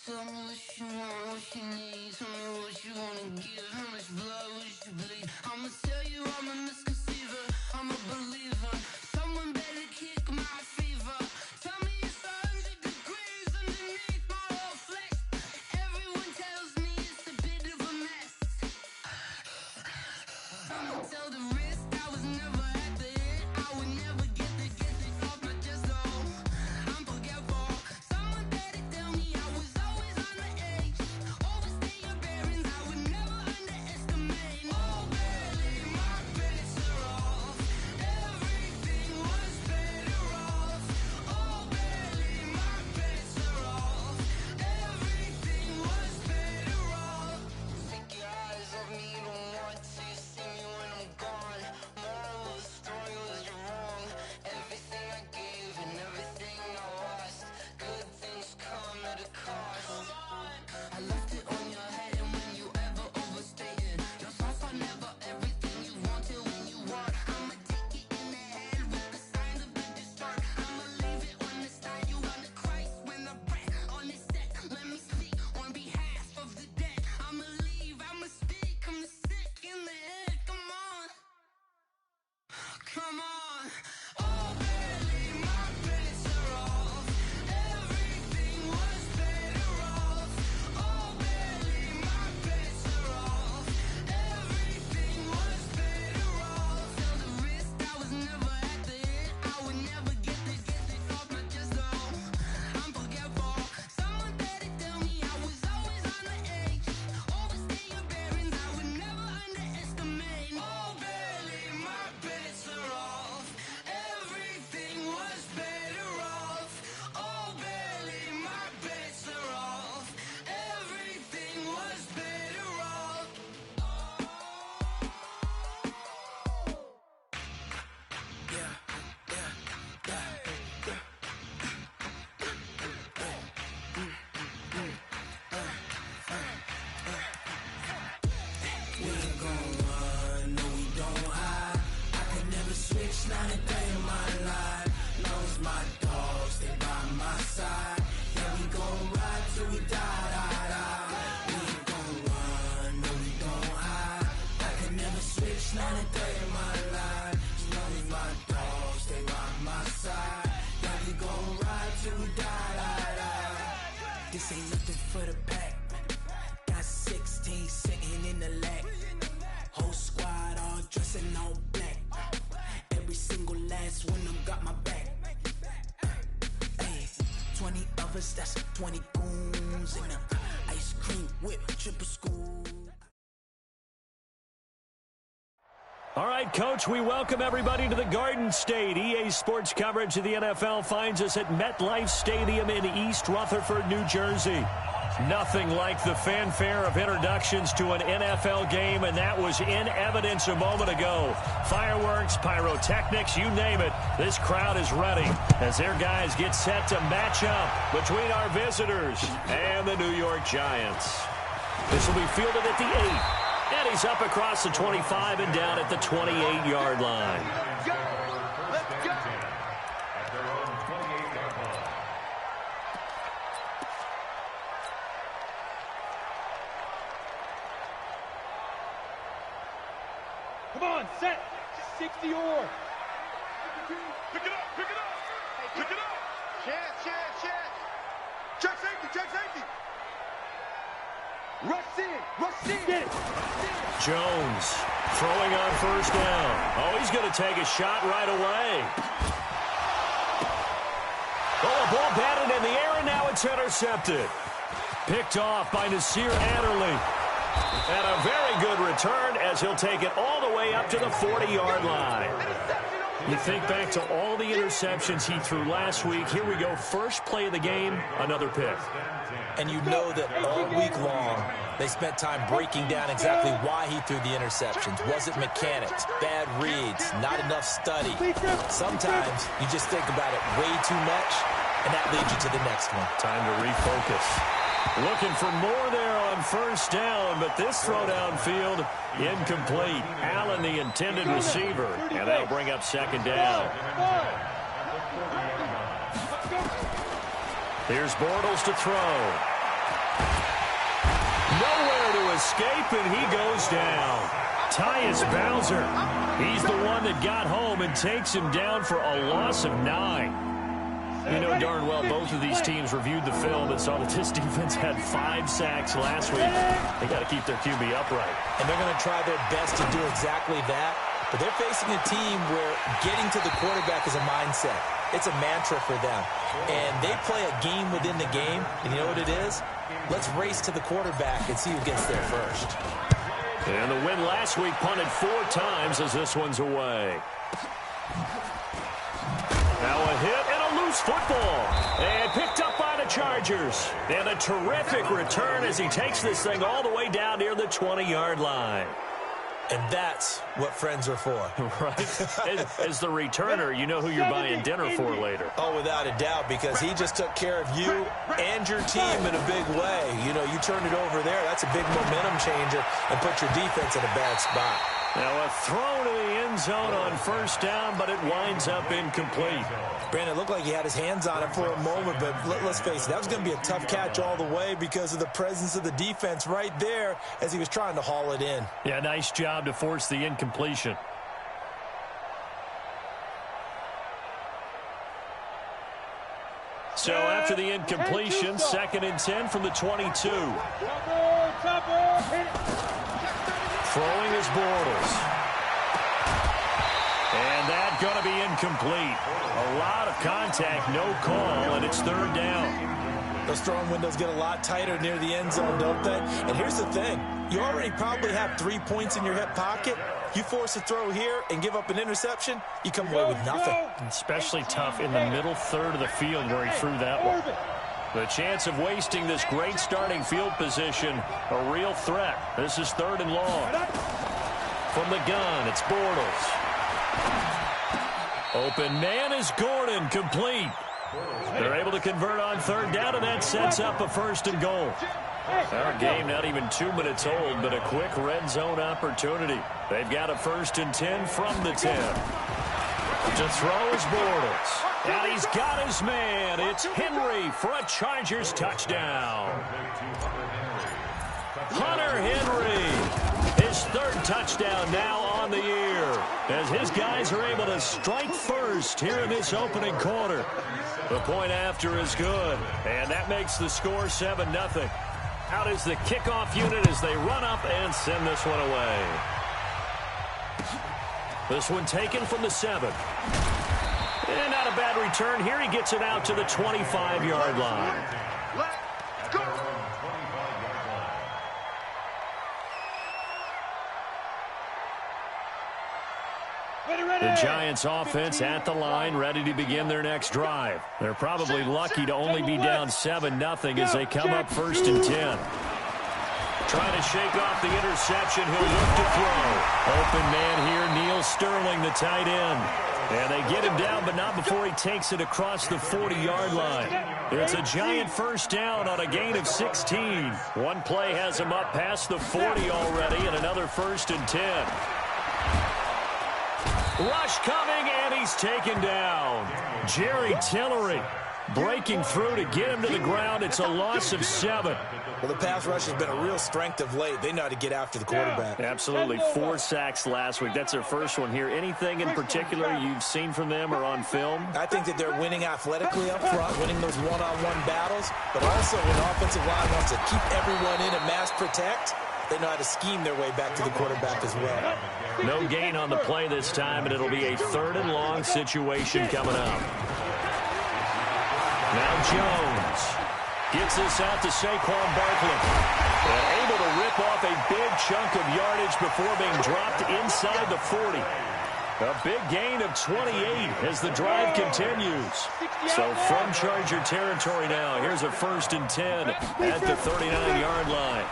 Tell me what you want, what you need. Tell me what you wanna give. How much blood would you bleed? I'ma tell you I'm a misconceiver. I'm a believer. Someone better kick my fever. Tell me it's 100 degrees underneath my whole flesh. Everyone tells me it's a bit of a mess. I'ma tell the risk I was never at the end. I would never get this off my chest though. I'm forgetful. Someone better tell me I was always on the edge. Overstay your bearings, I would never underestimate. Oh, barely, my bets are off. Everything was better off. Oh, barely, my bets are off. Everything was better off. Take your eyes off me, don't want to see me when I'm gone. Moral of the story was you're wrong. Everything I gave and everything I lost. Good things come at a cost. I left it on your head, and when you ever overstay it, your thoughts are never everything you want till when you want. I'ma take it in the head with the signs of the distort. I'ma leave it on the side. You on the Christ when the breath on this set. Let me speak on behalf of the dead. I'ma leave, I'ma speak. I'm the sick in the head. Come on, come on. Oh, barely, my bets are off. Everything was better off. Oh, barely, my bets are off. Everything was better off. Tell the risk I was never at the end. I would never get this off my chest though. I'm forgetful. Someone better tell me I was always on the edge. Overstay your bearings, I would never underestimate. Oh, barely, my bets are off. Everything was better off. Oh, barely, my bets are off. Everything was better off. We ain't gon' run, no we don't hide. I could never switch, not a day in my life. Long as my dogs stay by my side. Yeah, we gon' ride till we die, die, die. We ain't gon' run, no we don't hide. I could never switch, not a day in my life. As long as my dogs stay by my side. Yeah, we gon' ride till we die, die, die. This ain't nothing for the pack. Got 16 sitting in the lag. Whole squad all dressing all black. Every single last one of them got my back. Hey, 20 of us, that's 20 goons in the ice cream whip, triple scoop. All right, Coach, we welcome everybody to the Garden State. EA Sports coverage of the NFL finds us at MetLife Stadium in East Rutherford, New Jersey. Nothing like the fanfare of introductions to an NFL game, and that was in evidence a moment ago. Fireworks, pyrotechnics, you name it. This crowd is ready as their guys get set to match up between our visitors and the New York Giants. This will be fielded at the 8. And he's up across the 25 and down at the 28-yard line. Let's go! Come on, set! 60 or. Pick it up, pick it up! Pick it up! Chance! Check safety! Rush in! Get it! Jones throwing on first down. Oh, he's going to take a shot right away. Oh, a ball batted in the air, and now it's intercepted. Picked off by Nasir Adderley. And a very good return as he'll take it all the way up to the 40-yard line. You think back to all the interceptions he threw last week. Here we go. First play of the game, another pick. And you know that all week long, they spent time breaking down exactly why he threw the interceptions. Was it mechanics, bad reads, not enough study? Sometimes you just think about it way too much, and that leads you to the next one. Time to refocus. Looking for more there on first down, but this throw downfield incomplete. Allen, the intended receiver, and that'll bring up second down. Here's Bortles to throw. Nowhere to escape, and he goes down. Tyus Bowser, he's the one that got home and takes him down for a loss of 9. You know darn well both of these teams reviewed the film and saw that this defense had 5 sacks last week. They got to keep their QB upright. And they're going to try their best to do exactly that. But they're facing a team where getting to the quarterback is a mindset. It's a mantra for them. And they play a game within the game. And you know what it is? Let's race to the quarterback and see who gets there first. And the win last week punted 4 times as this one's away. Now a hit and a loose football. And picked up by the Chargers. And a terrific return as he takes this thing all the way down near the 20-yard line. And that's what friends are for. Right. As the returner, you know who you're buying dinner for later. Oh, without a doubt, because he just took care of you and your team in a big way. You know, you turned it over there. That's a big momentum changer and put your defense in a bad spot. Now a throw to the end zone on first down, but it winds up incomplete. Brandon, it looked like he had his hands on it for a moment, but let's face it, that was going to be a tough catch all the way because of the presence of the defense right there as he was trying to haul it in. Yeah, nice job to force the incompletion. So after the incompletion, 2nd and 10 from the 22. Throwing is Bortles. And that's going to be incomplete. A lot of contact, no call, and it's 3rd down. Those throwing windows get a lot tighter near the end zone, don't they? And here's the thing. You already probably have 3 points in your hip pocket. You force a throw here and give up an interception, you come away with nothing. Especially tough in the middle third of the field where he threw that one. The chance of wasting this great starting field position, a real threat. This is 3rd and long. From the gun, it's Bortles. Open man is Gordon, complete. They're able to convert on 3rd down, and that sets up a 1st and goal. Our game not even 2 minutes old, but a quick red zone opportunity. They've got a 1st and 10 from the 10. To throw is Bortles. And he's got his man. It's Henry for a Chargers touchdown. Hunter Henry, his 3rd touchdown now on the year, as his guys are able to strike first here in this opening quarter. The point after is good, and that makes the score 7-0. Out is the kickoff unit as they run up and send this one away. This one taken from the 7. And not a bad return. Here he gets it out to the 25-yard line. Let's go. The Giants offense at the line, ready to begin their next drive. They're probably lucky to only be down 7-0 as they come up 1st and 10. Trying to shake off the interception. He'll look to throw. Open man here, Neil Sterling, the tight end. And they get him down, but not before he takes it across the 40-yard line. It's a Giant 1st down on a gain of 16. One play has him up past the 40 already, and another 1st and 10. Rush coming, and he's taken down. Jerry Tillery breaking through to get him to the ground. It's a loss of 7. Well, the pass rush has been a real strength of late. They know how to get after the quarterback. Absolutely. 4 sacks last week. That's their first one here. Anything in particular you've seen from them or on film? I think that they're winning athletically up front, winning those one-on-one battles, but also when the offensive line wants to keep everyone in and mass protect, they know how to scheme their way back to the quarterback as well. No gain on the play this time, and it'll be a 3rd and long situation coming up. Now Jones gets this out to Saquon Barkley. And able to rip off a big chunk of yardage before being dropped inside the 40. A big gain of 28 as the drive continues. So from Charger territory now, here's a 1st and 10 at the 39-yard line.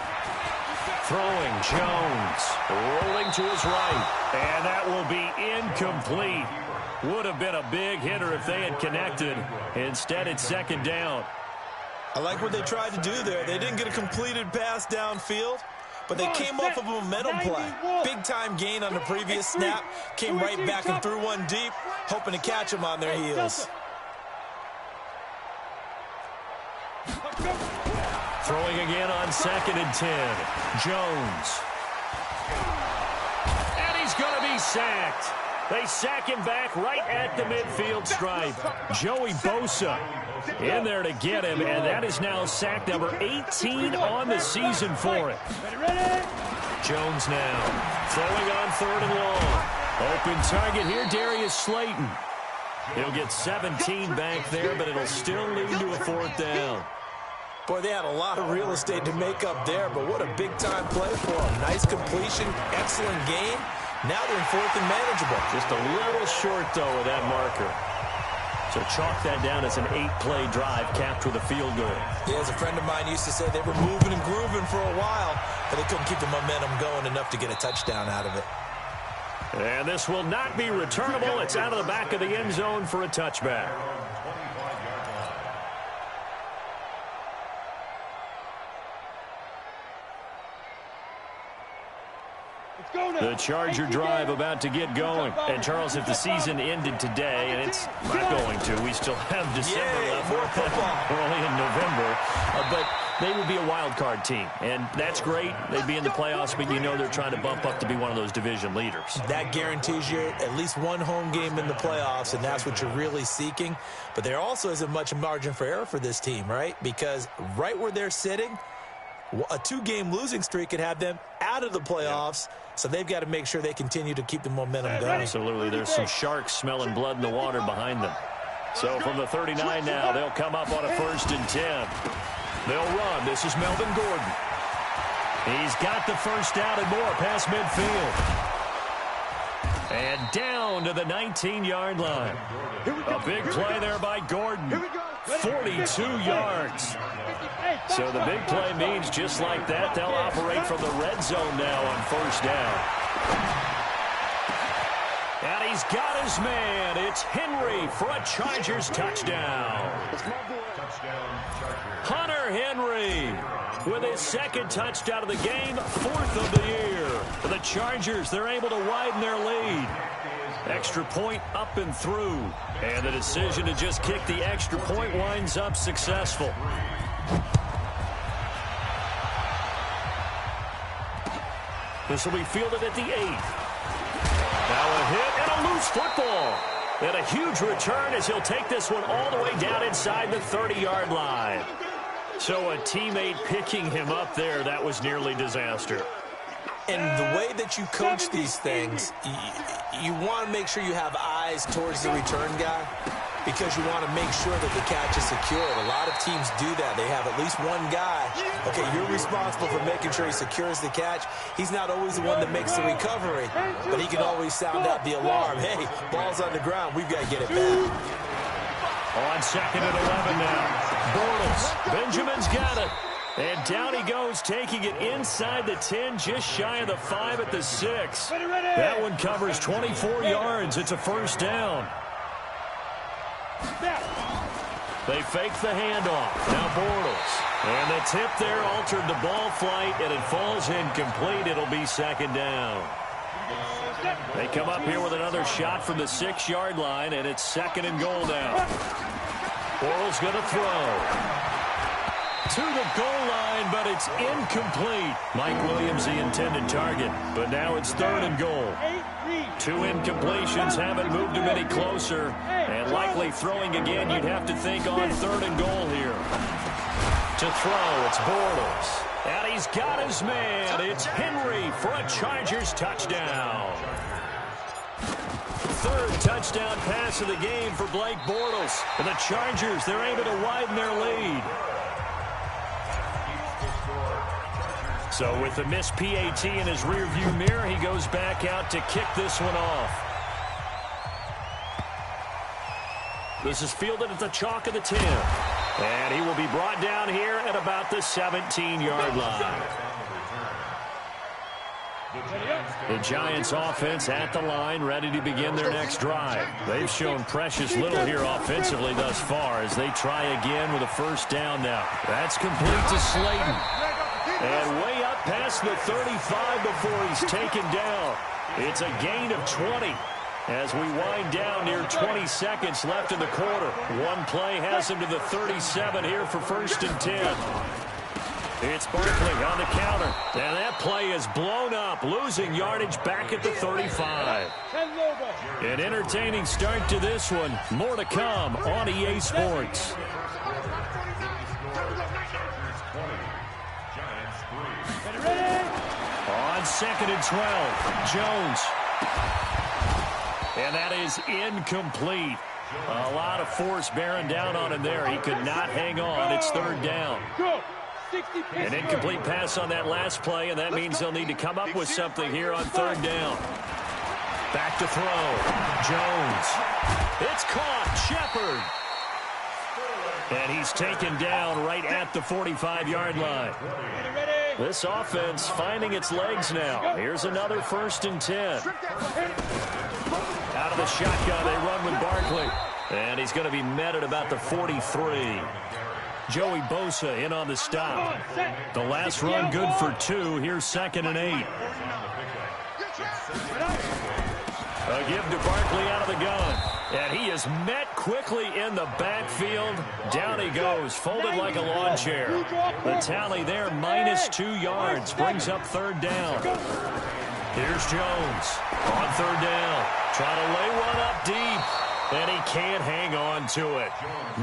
Throwing, Jones, rolling to his right, and that will be incomplete. Would have been a big hitter if they had connected. Instead, it's 2nd down. I like what they tried to do there. They didn't get a completed pass downfield, but they came off of a momentum play. Big-time gain on the previous snap, came right back and threw one deep, hoping to catch them on their heels. Throwing again on 2nd and 10. Jones. And he's going to be sacked. They sack him back right at the midfield stripe. Joey Bosa in there to get him, and that is now sack number 18 on the season for it. Jones now throwing on 3rd and long. Open target here, Darius Slayton. He'll get 17 back there, but it'll still lead to a 4th down. Boy, they had a lot of real estate to make up there, but what a big-time play for them. Nice completion, excellent game. Now they're in 4th and manageable. Just a little short, though, of that marker. So chalk that down as an 8-play drive capped with a field goal. Yeah, as a friend of mine used to say, they were moving and grooving for a while, but they couldn't keep the momentum going enough to get a touchdown out of it. And this will not be returnable. It's out of the back of the end zone for a touchback. The Charger drive about to get going. And, Charles, if the season ended today, and it's not going to, we still have December left. We're only in November. But they would be a wild card team. And that's great. They'd be in the playoffs, but you know they're trying to bump up to be one of those division leaders. That guarantees you at least one home game in the playoffs, and that's what you're really seeking. But there also isn't much margin for error for this team, right? Because right where they're sitting, a 2-game losing streak could have them out of the playoffs. So they've got to make sure they continue to keep the momentum going. Absolutely. There's some sharks smelling blood in the water behind them. So from the 39 now, they'll come up on a 1st and 10. They'll run. This is Melvin Gordon. He's got the first down and more past midfield. And down to the 19-yard line. A big play there by Gordon. 42 yards. So the big play means just like that, they'll operate from the red zone now on 1st down. And he's got his man. It's Henry for a Chargers touchdown. Hunter Henry with his 2nd touchdown of the game, 4th of the year. For the Chargers, they're able to widen their lead. Extra point up and through. And the decision to just kick the extra point winds up successful. This will be fielded at the 8th. Now a hit and a loose football. And a huge return as he'll take this one all the way down inside the 30-yard line. So a teammate picking him up there, that was nearly disaster. And the way that you coach these things, you want to make sure you have eyes towards the return guy because you want to make sure that the catch is secured. A lot of teams do that. They have at least one guy. Okay, you're responsible for making sure he secures the catch. He's not always the one that makes the recovery, but he can always sound out the alarm. Hey, ball's on the ground. We've got to get it back. On 2nd and 11 now. Bortles. Benjamin's got it. And down he goes, taking it inside the 10, just shy of the 5 at the 6. That one covers 24 yards. It's a 1st down. They fake the handoff. Now Bortles. And the tip there altered the ball flight, and it falls incomplete. It'll be 2nd down. They come up here with another shot from the 6-yard line, and it's 2nd and goal now. Bortles going to throw. To the goal line, but it's incomplete. Mike Williams, the intended target, but now it's 3rd and goal. 2 incompletions haven't moved him any closer, and likely throwing again, you'd have to think on 3rd and goal here. To throw, it's Bortles. And he's got his man. It's Henry for a Chargers touchdown. 3rd touchdown pass of the game for Blake Bortles. And the Chargers, they're able to widen their lead. So with the missed PAT in his rearview mirror, he goes back out to kick this one off. This is fielded at the chalk of the 10. And he will be brought down here at about the 17-yard line. The Giants offense at the line, ready to begin their next drive. They've shown precious little here offensively thus far as they try again with a 1st down now. That's complete to Slayton. And way up past the 35 before he's taken down. It's a gain of 20 as we wind down near 20 seconds left in the quarter. One play has him to the 37 here for 1st and 10. It's Barkley on the counter. And that play is blown up, losing yardage back at the 35. An entertaining start to this one. More to come on EA Sports. On 2nd and 12, Jones. And that is incomplete. A lot of force bearing down on him there. He could not hang on. It's 3rd down. An incomplete pass on that last play, and that means they'll need to come up with something here on 3rd down. Back to throw. Jones. It's caught. Shepard. And he's taken down right at the 45-yard line. This offense finding its legs now. Here's another 1st and 10. Out of the shotgun, they run with Barkley. And he's going to be met at about the 43. Joey Bosa in on the stop. The last run good for 2. Here's 2nd and 8. A give to Barkley out of the gun. And he is met quickly in the backfield. Down he goes, folded like a lawn chair. The tally there, -2 yards. Brings up 3rd down. Here's Jones on 3rd down. Trying to lay one up deep. And he can't hang on to it.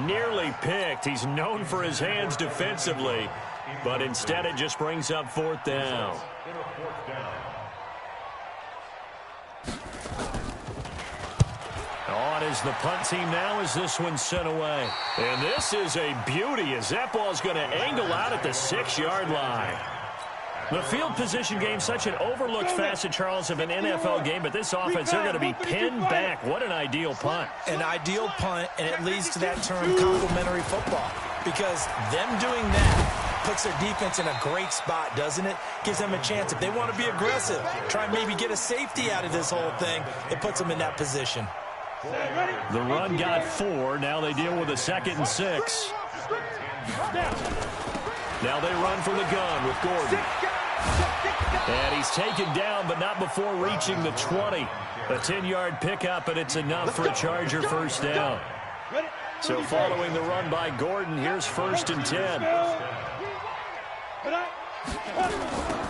Nearly picked. He's known for his hands defensively. But instead it just brings up 4th down. On is the punt team now as this one's sent away. And this is a beauty as that ball's going to angle out at the 6-yard line. The field position game, such an overlooked facet, Charles, of an NFL game, but this offense, they're going to be pinned back. What an ideal punt. An ideal punt, and it leads to that term complementary football. Because them doing that puts their defense in a great spot, doesn't it? Gives them a chance. If they want to be aggressive, try and maybe get a safety out of this whole thing, it puts them in that position. The run got 4. Now they deal with a 2nd and 6. Now they run from the gun with Gordon. And he's taken down, but not before reaching the 20. A 10-yard pickup, and it's enough for a Charger 1st down. So following the run by Gordon, here's 1st and 10.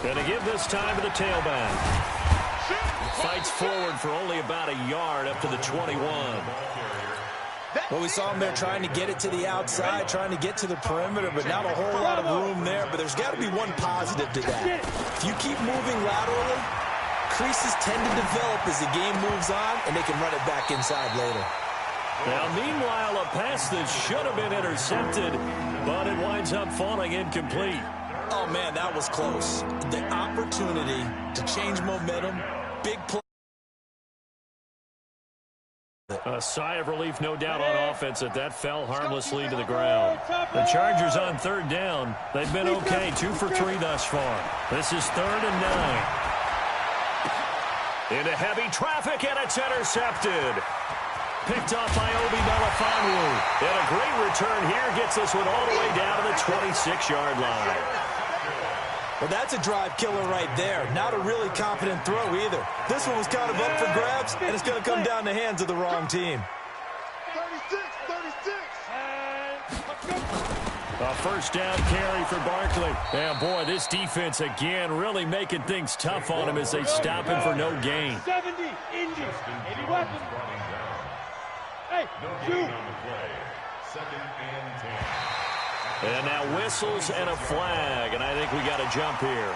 Going to give this time to the tailback. Fights forward for only about a yard up to the 21. Well, we saw him there trying to get it to the outside, trying to get to the perimeter, but not a whole lot of room there. But there's got to be one positive to that. If you keep moving laterally, creases tend to develop as the game moves on, and they can run it back inside later. Now, meanwhile, a pass that should have been intercepted, but it winds up falling incomplete. Oh, man, that was close. The opportunity to change momentum, big play. A sigh of relief, no doubt, on offense that fell harmlessly to the ground. The Chargers on 3rd down. They've been okay, 2 for 3 thus far. This is 3rd and 9. Into heavy traffic, and it's intercepted. Picked off by Obi Melifonwu. And a great return here gets this one all the way down to the 26-yard line. Well, that's a drive killer right there. Not a really confident throw either. This one was kind of up for grabs, and it's going to come down the hands of the wrong team. 36. A 1st down carry for Barkley. And, boy, this defense, again, really making things tough on him as they stop him for no gain. 70 inches. 80 weapons. Hey, shoot. 2nd and 10. And now whistles and a flag, and I think we got a jump here.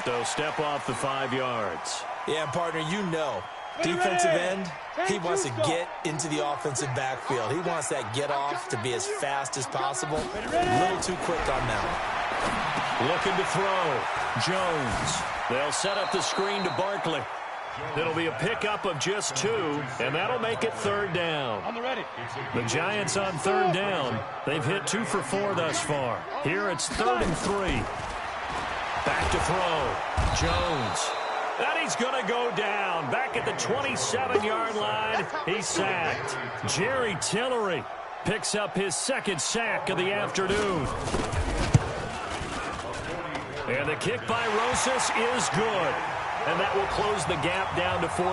So step off the 5 yards. Yeah, partner, you know, defensive end, he wants to get into the offensive backfield. He wants that get off to be as fast as possible. A little too quick on that. Looking to throw. Jones. They'll set up the screen to Barkley. It'll be a pickup of just 2, and that'll make it 3rd down. The Giants on 3rd down. They've hit 2 for 4 thus far. Here it's 3rd and 3. Back to throw. Jones. And he's going to go down. Back at the 27-yard line. He's sacked. Jerry Tillery picks up his 2nd sack of the afternoon. And the kick by Rosas is good. And that will close the gap down to 14.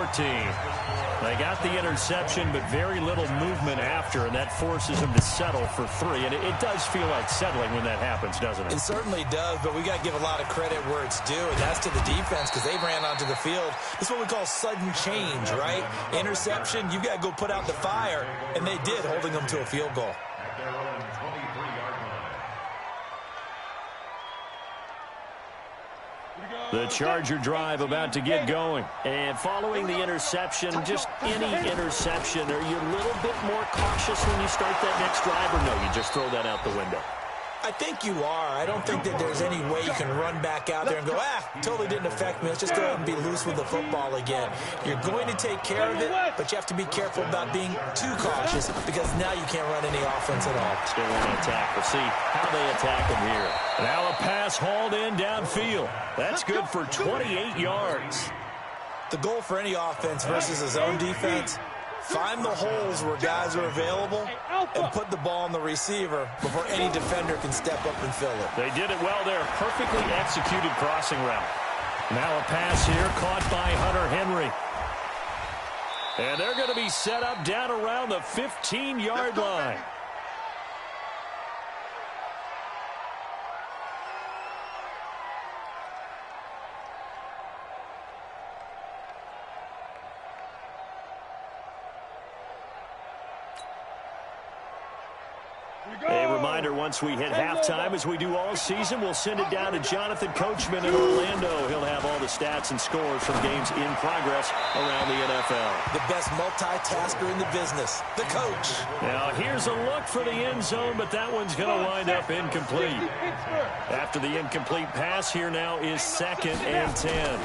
They got the interception, but very little movement after, and that forces them to settle for 3. And it does feel like settling when that happens, doesn't it? It certainly does, but we got to give a lot of credit where it's due, and that's to the defense because they ran onto the field. It's what we call sudden change, right? Interception, you got to go put out the fire, and they did, holding them to a field goal. At their own 23-yard line. The Charger drive about to get going. And following the interception, just any interception, are you a little bit more cautious when you start that next drive, or no, you just throw that out the window? I think you are. I don't think that there's any way you can run back out there and go, totally didn't affect me. Let's just go ahead and be loose with the football again. You're going to take care of it, but you have to be careful about being too cautious because now you can't run any offense at all. Still want to attack. We'll see how they attack them here. Now a pass hauled in downfield. That's good for 28 yards. The goal for any offense versus a zone defense, find the holes where guys are available and put the ball on the receiver before any defender can step up and fill it. They did it well there. Perfectly executed crossing route. Now a pass here caught by Hunter Henry. And they're going to be set up down around the 15-yard line. A reminder, once we hit halftime, as we do all season, we'll send it down to Jonathan Coachman in Orlando. He'll have all the stats and scores from games in progress around the NFL. The best multitasker in the business, the coach. Now, here's a look for the end zone, but that one's going to wind up incomplete. After the incomplete pass, here now is 2nd and 10.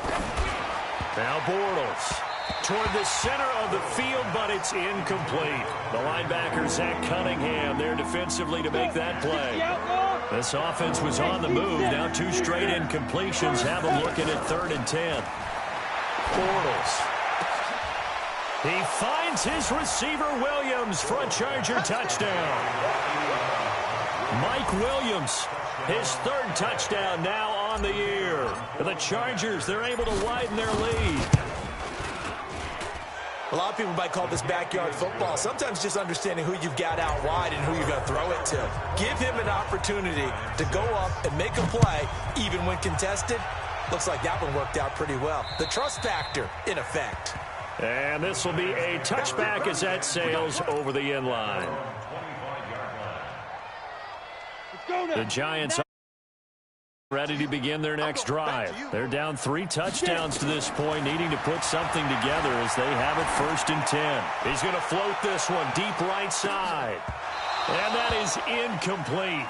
Now Bortles toward the center of the field, but it's incomplete. The linebacker, Zach Cunningham, there defensively to make that play. This offense was on the move. Now 2 straight incompletions have them looking at 3rd and 10. Bortles. He finds his receiver, Williams, for a Charger touchdown. Mike Williams, his 3rd touchdown now on the year. The Chargers, they're able to widen their lead. A lot of people might call this backyard football. Sometimes just understanding who you've got out wide and who you're going to throw it to. Give him an opportunity to go up and make a play, even when contested. Looks like that one worked out pretty well. The trust factor in effect. And this will be a touchback as that sails over the end line. The Giants are ready to begin their next drive. They're down 3 touchdowns to this point, needing to put something together as they have it 1st and 10. He's going to float this one deep right side. And that is incomplete.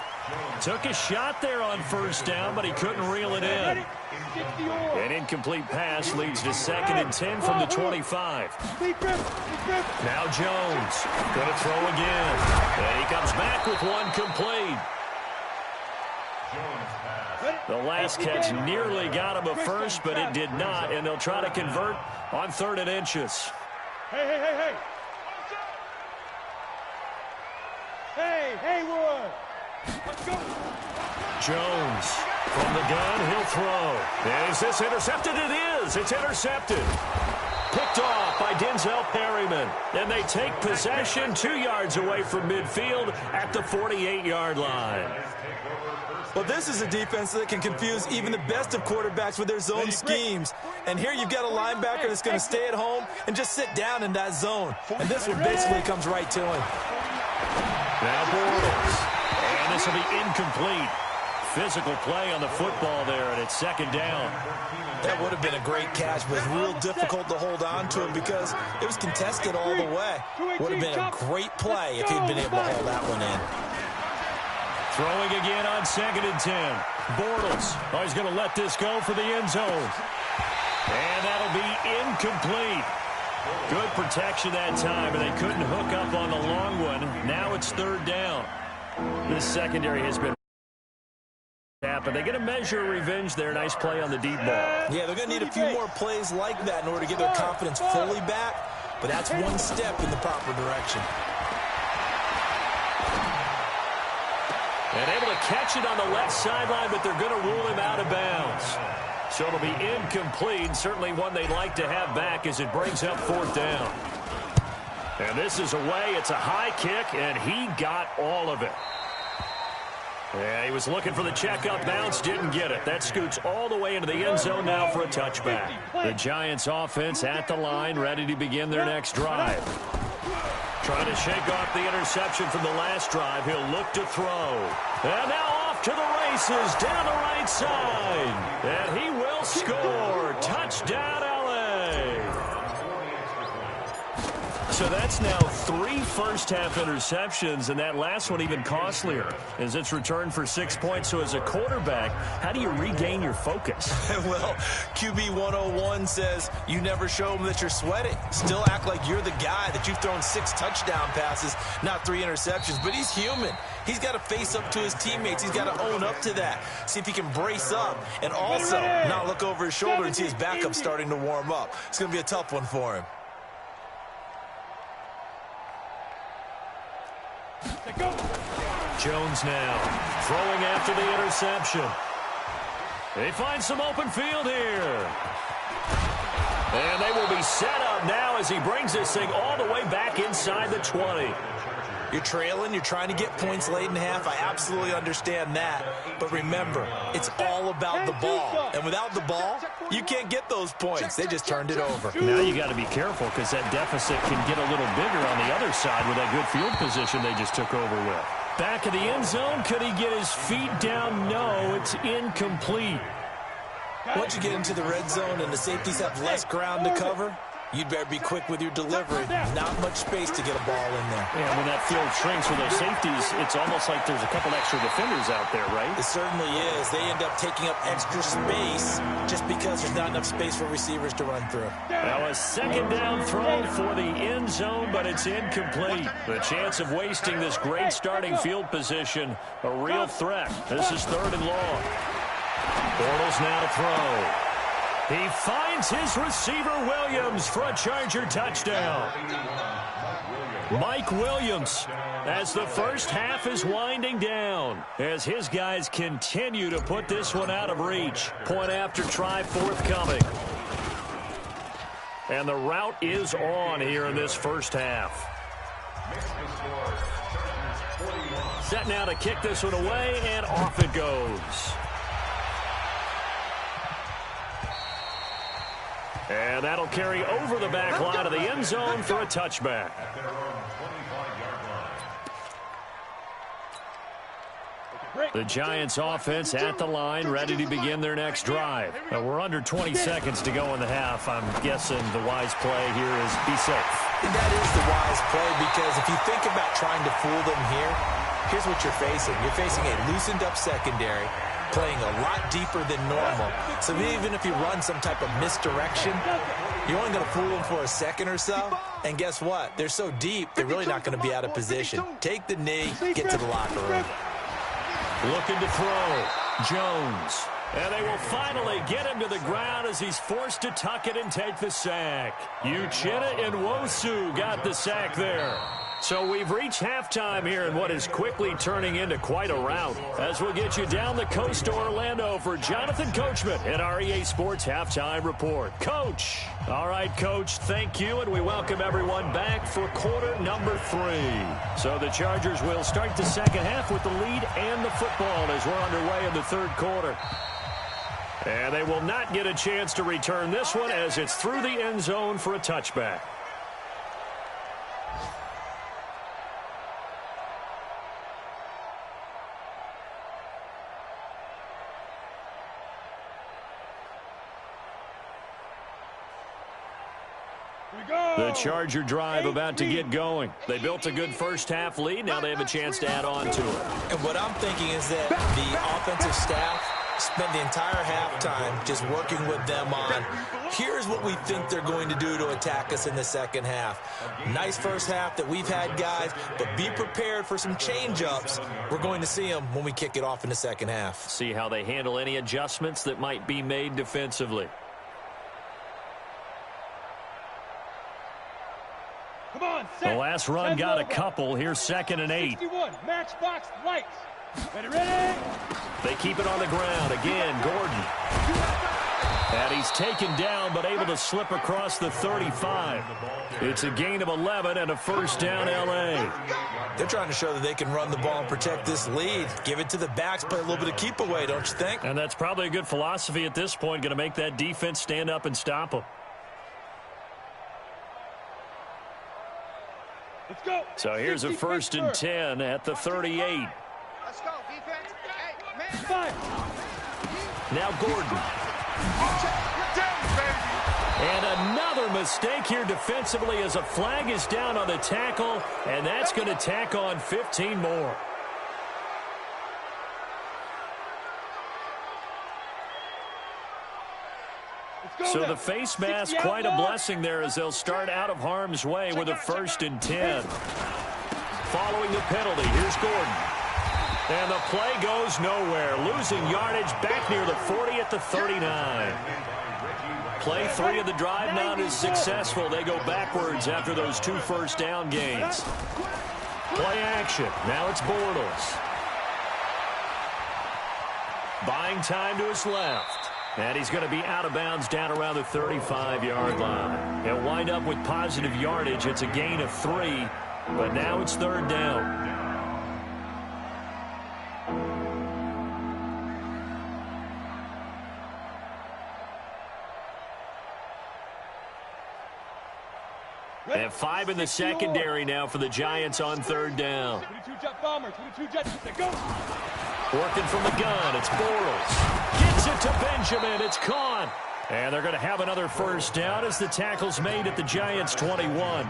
Took a shot there on 1st down, but he couldn't reel it in. An incomplete pass leads to 2nd and 10 from the 25. Now Jones going to throw again. And he comes back with one complete. The last catch nearly got him a first, but it did not, and they'll try to convert on 3rd and inches. Hey. Hey, Roy. Let's go. Jones from the gun, he'll throw. And is this intercepted? It is. It's intercepted. Picked off by Denzel Perryman. And they take possession 2 yards away from midfield at the 48-yard line. Well, this is a defense that can confuse even the best of quarterbacks with their zone schemes. And here you've got a linebacker that's going to stay at home and just sit down in that zone. And this one basically comes right to him. Now Bortles. And this will be incomplete. Physical play on the football there, and it's 2nd down. That would have been a great catch, but it was real difficult to hold on to him because it was contested all the way. Would have been a great play if he'd been able to hold that one in. Throwing again on 2nd and 10. Bortles. Oh, he's going to let this go for the end zone. And that'll be incomplete. Good protection that time, and they couldn't hook up on the long one. Now it's 3rd down. This secondary has been but they're going to measure revenge there. Nice play on the deep ball. Yeah, they're going to need a few more plays like that in order to get their confidence fully back, but that's one step in the proper direction. And able to catch it on the left sideline, but they're going to rule him out of bounds. So it'll be incomplete, certainly one they'd like to have back as it brings up 4th down. And this is away. It's a high kick, and he got all of it. Yeah, he was looking for the checkup bounce, didn't get it. That scoots all the way into the end zone now for a touchback. The Giants offense at the line, ready to begin their next drive. Trying to shake off the interception from the last drive. He'll look to throw. And now off to the races down the right side. And he will score. Touchdown, L.A. So that's now 3 first-half interceptions, and that last one even costlier as it's returned for 6 points. So as a quarterback, how do you regain your focus? Well, QB 101 says you never show them that you're sweating. Still act like you're the guy, that you've thrown 6 touchdown passes, not 3 interceptions. But he's human. He's got to face up to his teammates. He's got to own up to that. See if he can brace up and also not look over his shoulder and see his backup starting to warm up. It's going to be a tough one for him. Jones now throwing after the interception. They find some open field here. And they will be set up now as he brings this thing all the way back inside the 20. You're trailing, you're trying to get points late in half. I absolutely understand that. But remember, it's all about the ball. And without the ball, you can't get those points. They just turned it over. Now you got to be careful because that deficit can get a little bigger on the other side with that good field position they just took over with. Back of the end zone, could he get his feet down? No, it's incomplete. Once you get into the red zone and the safeties have less ground to cover, you'd better be quick with your delivery. Not much space to get a ball in there. Yeah, when that field shrinks with those safeties, it's almost like there's a couple extra defenders out there, right? It certainly is. They end up taking up extra space just because there's not enough space for receivers to run through. Now a second down throw for the end zone, but it's incomplete. The chance of wasting this great starting field position, a real threat. This is 3rd and long. Bortles now to throw. He finds his receiver, Williams, for a Charger touchdown. Mike Williams, as the first half is winding down, as his guys continue to put this one out of reach. Point after try forthcoming. And the route is on here in this first half. Set now to kick this one away, and off it goes. And that'll carry over the back line of the end zone for a touchback. The Giants offense at the line, ready to begin their next drive. We're under 20 seconds to go in the half. I'm guessing the wise play here is be safe. And that is the wise play, because if you think about trying to fool them here, here's what you're facing. You're facing a loosened up secondary, playing a lot deeper than normal. So even if you run some type of misdirection, you're only going to fool them for a second or so. And guess what? They're so deep, they're really not going to be out of position. Take the knee, get to the locker room. Looking to throw. Jones. And they will finally get him to the ground as he's forced to tuck it and take the sack. Uchenna and Nwosu got the sack there. So we've reached halftime here in what is quickly turning into quite a rout. As we'll get you down the coast to Orlando for Jonathan Coachman at our EA Sports Halftime Report. Coach. All right, Coach, thank you, and we welcome everyone back for quarter number 3. So the Chargers will start the second half with the lead and the football as we're underway in the third quarter. And they will not get a chance to return this one as it's through the end zone for a touchback. The Charger drive about to get going. They built a good first half lead. Now they have a chance to add on to it. And what I'm thinking is that the offensive staff spent the entire halftime just working with them on, here's what we think they're going to do to attack us in the second half. Nice first half that we've had, guys, but be prepared for some change-ups. We're going to see them when we kick it off in the second half. See how they handle any adjustments that might be made defensively. The last run got a couple. Here's 2nd and 8. Matchbox lights. Ready. They keep it on the ground. Again, Gordon. And he's taken down, but able to slip across the 35. It's a gain of 11 and a first down, L.A. They're trying to show that they can run the ball and protect this lead. Give it to the backs, play a little bit of keep away, don't you think? And that's probably a good philosophy at this point, going to make that defense stand up and stop them. Let's go. So here's a first and 10 at the 38. Let's go, defense. Hey, man. Now Gordon. And another mistake here defensively as a flag is down on the tackle, and that's going to tack on 15 more. So the face mask, quite a blessing there as they'll start out of harm's way with a first and 10. Following the penalty, here's Gordon. And the play goes nowhere. Losing yardage back near the 40 at the 39. Play 3 of the drive not as successful. They go backwards after those 2 first down gains. Play action. Now it's Bortles. Buying time to his left. And he's going to be out of bounds down around the 35-yard line. He'll wind up with positive yardage. It's a gain of 3, but now it's third down. And 5 in the secondary now for the Giants on third down. 22-jet bomber, 22-jet, go! Working from the gun, it's Bortles. Gets it to Benjamin, it's caught. And they're going to have another first down as the tackle's made at the Giants' 21.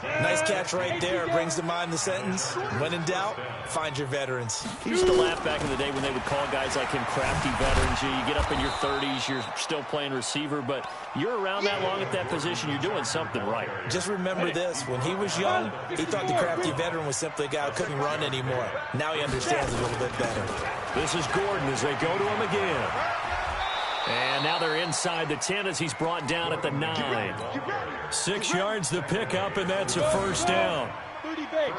Nice catch right there. Brings to mind the sentence, when in doubt, find your veterans. I used to laugh back in the day when they would call guys like him crafty veterans. You get up in your 30s, you're still playing receiver, but you're around that long at that position, you're doing something right. Just remember this. When he was young, he thought the crafty veteran was simply a guy who couldn't run anymore. Now he understands a little bit better. This is Gordon as they go to him again. And now they're inside the 10 as he's brought down at the 9. 6 yards the pickup, and that's a first down. 30 base.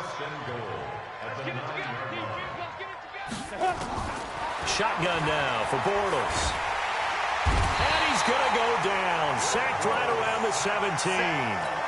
Shotgun now for Bortles. And he's going to go down. Sacked right around the 17.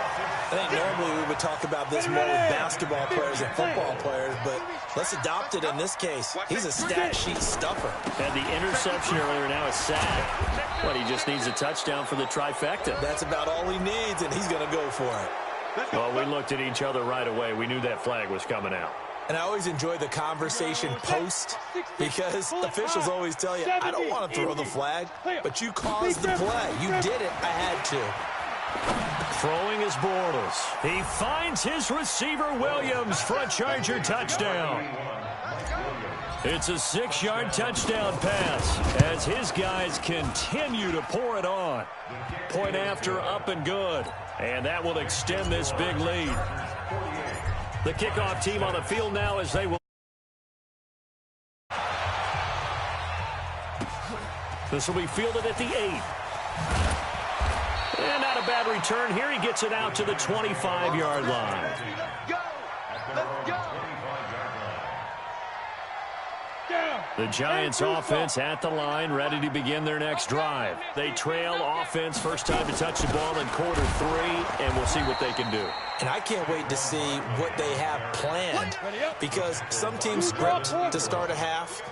I think normally we would talk about this more with basketball players and football players, but let's adopt it in this case. He's a stat sheet stuffer. Had the interception earlier, now a sack. But he just needs a touchdown for the trifecta. That's about all he needs, and he's going to go for it. Well, we looked at each other right away. We knew that flag was coming out. And I always enjoy the conversation post because officials always tell you, I don't want to throw the flag, but you caused the play. You did it. I had to. Throwing is Bortles. He finds his receiver Williams for a Charger touchdown. It's a 6-yard touchdown pass as his guys continue to pour it on. Point after, up and good. And that will extend this big lead. The kickoff team on the field now as they will. This will be fielded at the 8. And not a bad return here. He gets it out to the 25-yard line. The Giants offense at the line, ready to begin their next drive. They trail offense, first time to touch the ball in quarter 3, and we'll see what they can do. And I can't wait to see what they have planned because some teams script to start a half.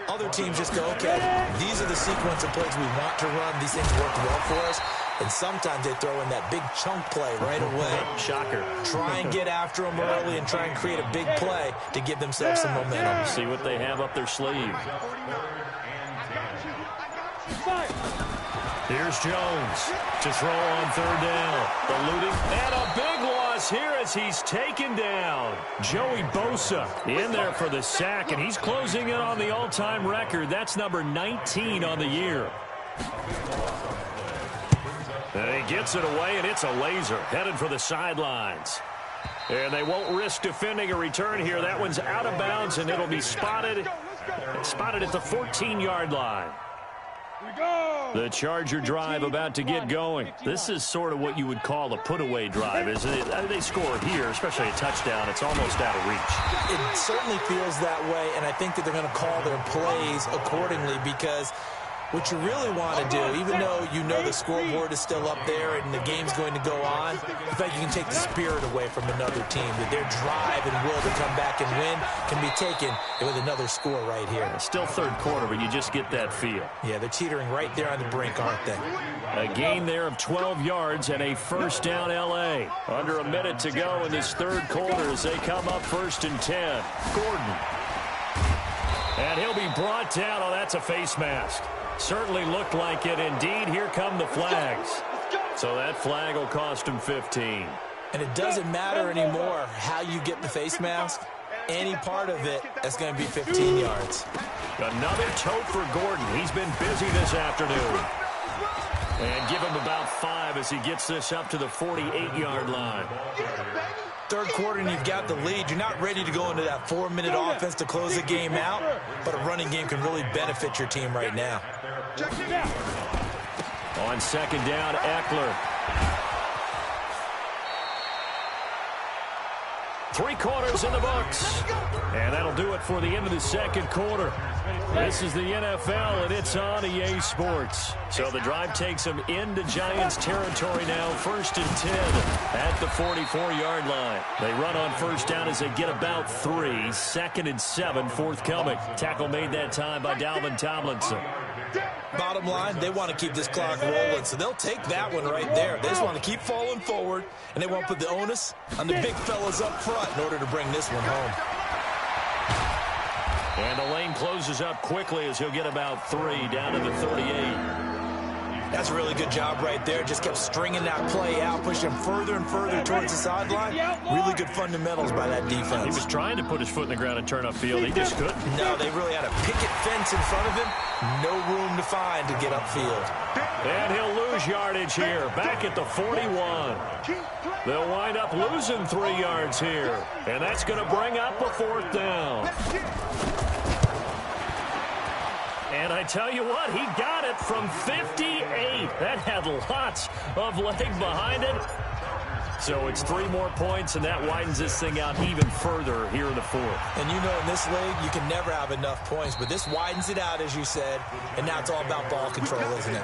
Other teams just go, okay, these are the sequence of plays we want to run. These things worked well for us. And sometimes they throw in that big chunk play right away. Shocker. Try and get after them early and try and create a big play to give themselves some momentum. See what they have up their sleeve. Here's Jones to throw on third down. Eluding. And a big loss here as he's taken down. Joey Bosa in there for the sack, and he's closing in on the all-time record. That's number 19 on the year. And he gets it away, and it's a laser headed for the sidelines. And they won't risk defending a return here. That one's out of bounds, and it'll be spotted at the 14-yard line. The Charger drive about to get going. This is sort of what you would call a put-away drive, isn't it? They score here, especially a touchdown. It's almost out of reach. It certainly feels that way, and I think that they're going to call their plays accordingly because What you really want to do, even though you know the scoreboard is still up there and the game's going to go on, in fact, you can take the spirit away from another team, that their drive and will to come back and win can be taken with another score right here. It's still third quarter, but you just get that feel. Yeah, they're teetering right there on the brink, aren't they? A gain there of 12 yards and a first down L.A. Under a minute to go in this third quarter as they come up 1st and 10. Gordon. And he'll be brought down. Oh, that's a face mask. Certainly looked like it. Indeed, here come the flags. So that flag will cost him 15. And it doesn't matter anymore how you get the face mask. Any part of it, that's going to be 15 yards. Another tote for Gordon. He's been busy this afternoon. And give him about 5 as he gets this up to the 48-yard line. Third quarter and you've got the lead. You're not ready to go into that 4-minute offense to close the game out, but a running game can really benefit your team right now. On second down, Eckler. 3 quarters in the books. And that'll do it for the end of the second quarter. This is the NFL, and it's on EA Sports. So the drive takes them into Giants territory now, 1st and 10 at the 44-yard line. They run on first down as they get about 3. 2nd and 7 forthcoming. Tackle made that time by Dalvin Tomlinson. Bottom line, they want to keep this clock rolling, so they'll take that one right there. They just want to keep falling forward, and they won't put the onus on the big fellas up front in order to bring this one home. And the lane closes up quickly as he'll get about 3 down to the 38. That's a really good job right there. Just kept stringing that play out, pushing him further and further towards the sideline. Really good fundamentals by that defense. He was trying to put his foot in the ground and turn upfield. He just couldn't. No, they really had a picket fence in front of him. No room to find to get upfield. And he'll lose yardage here. Back at the 41. They'll wind up losing 3 yards here. And that's going to bring up a 4th down. And I tell you what, he got it from 58. That had lots of leg behind it. So it's 3 more points, and that widens this thing out even further here in the 4th. And you know, in this league, you can never have enough points, but this widens it out, as you said, and now it's all about ball control, isn't it?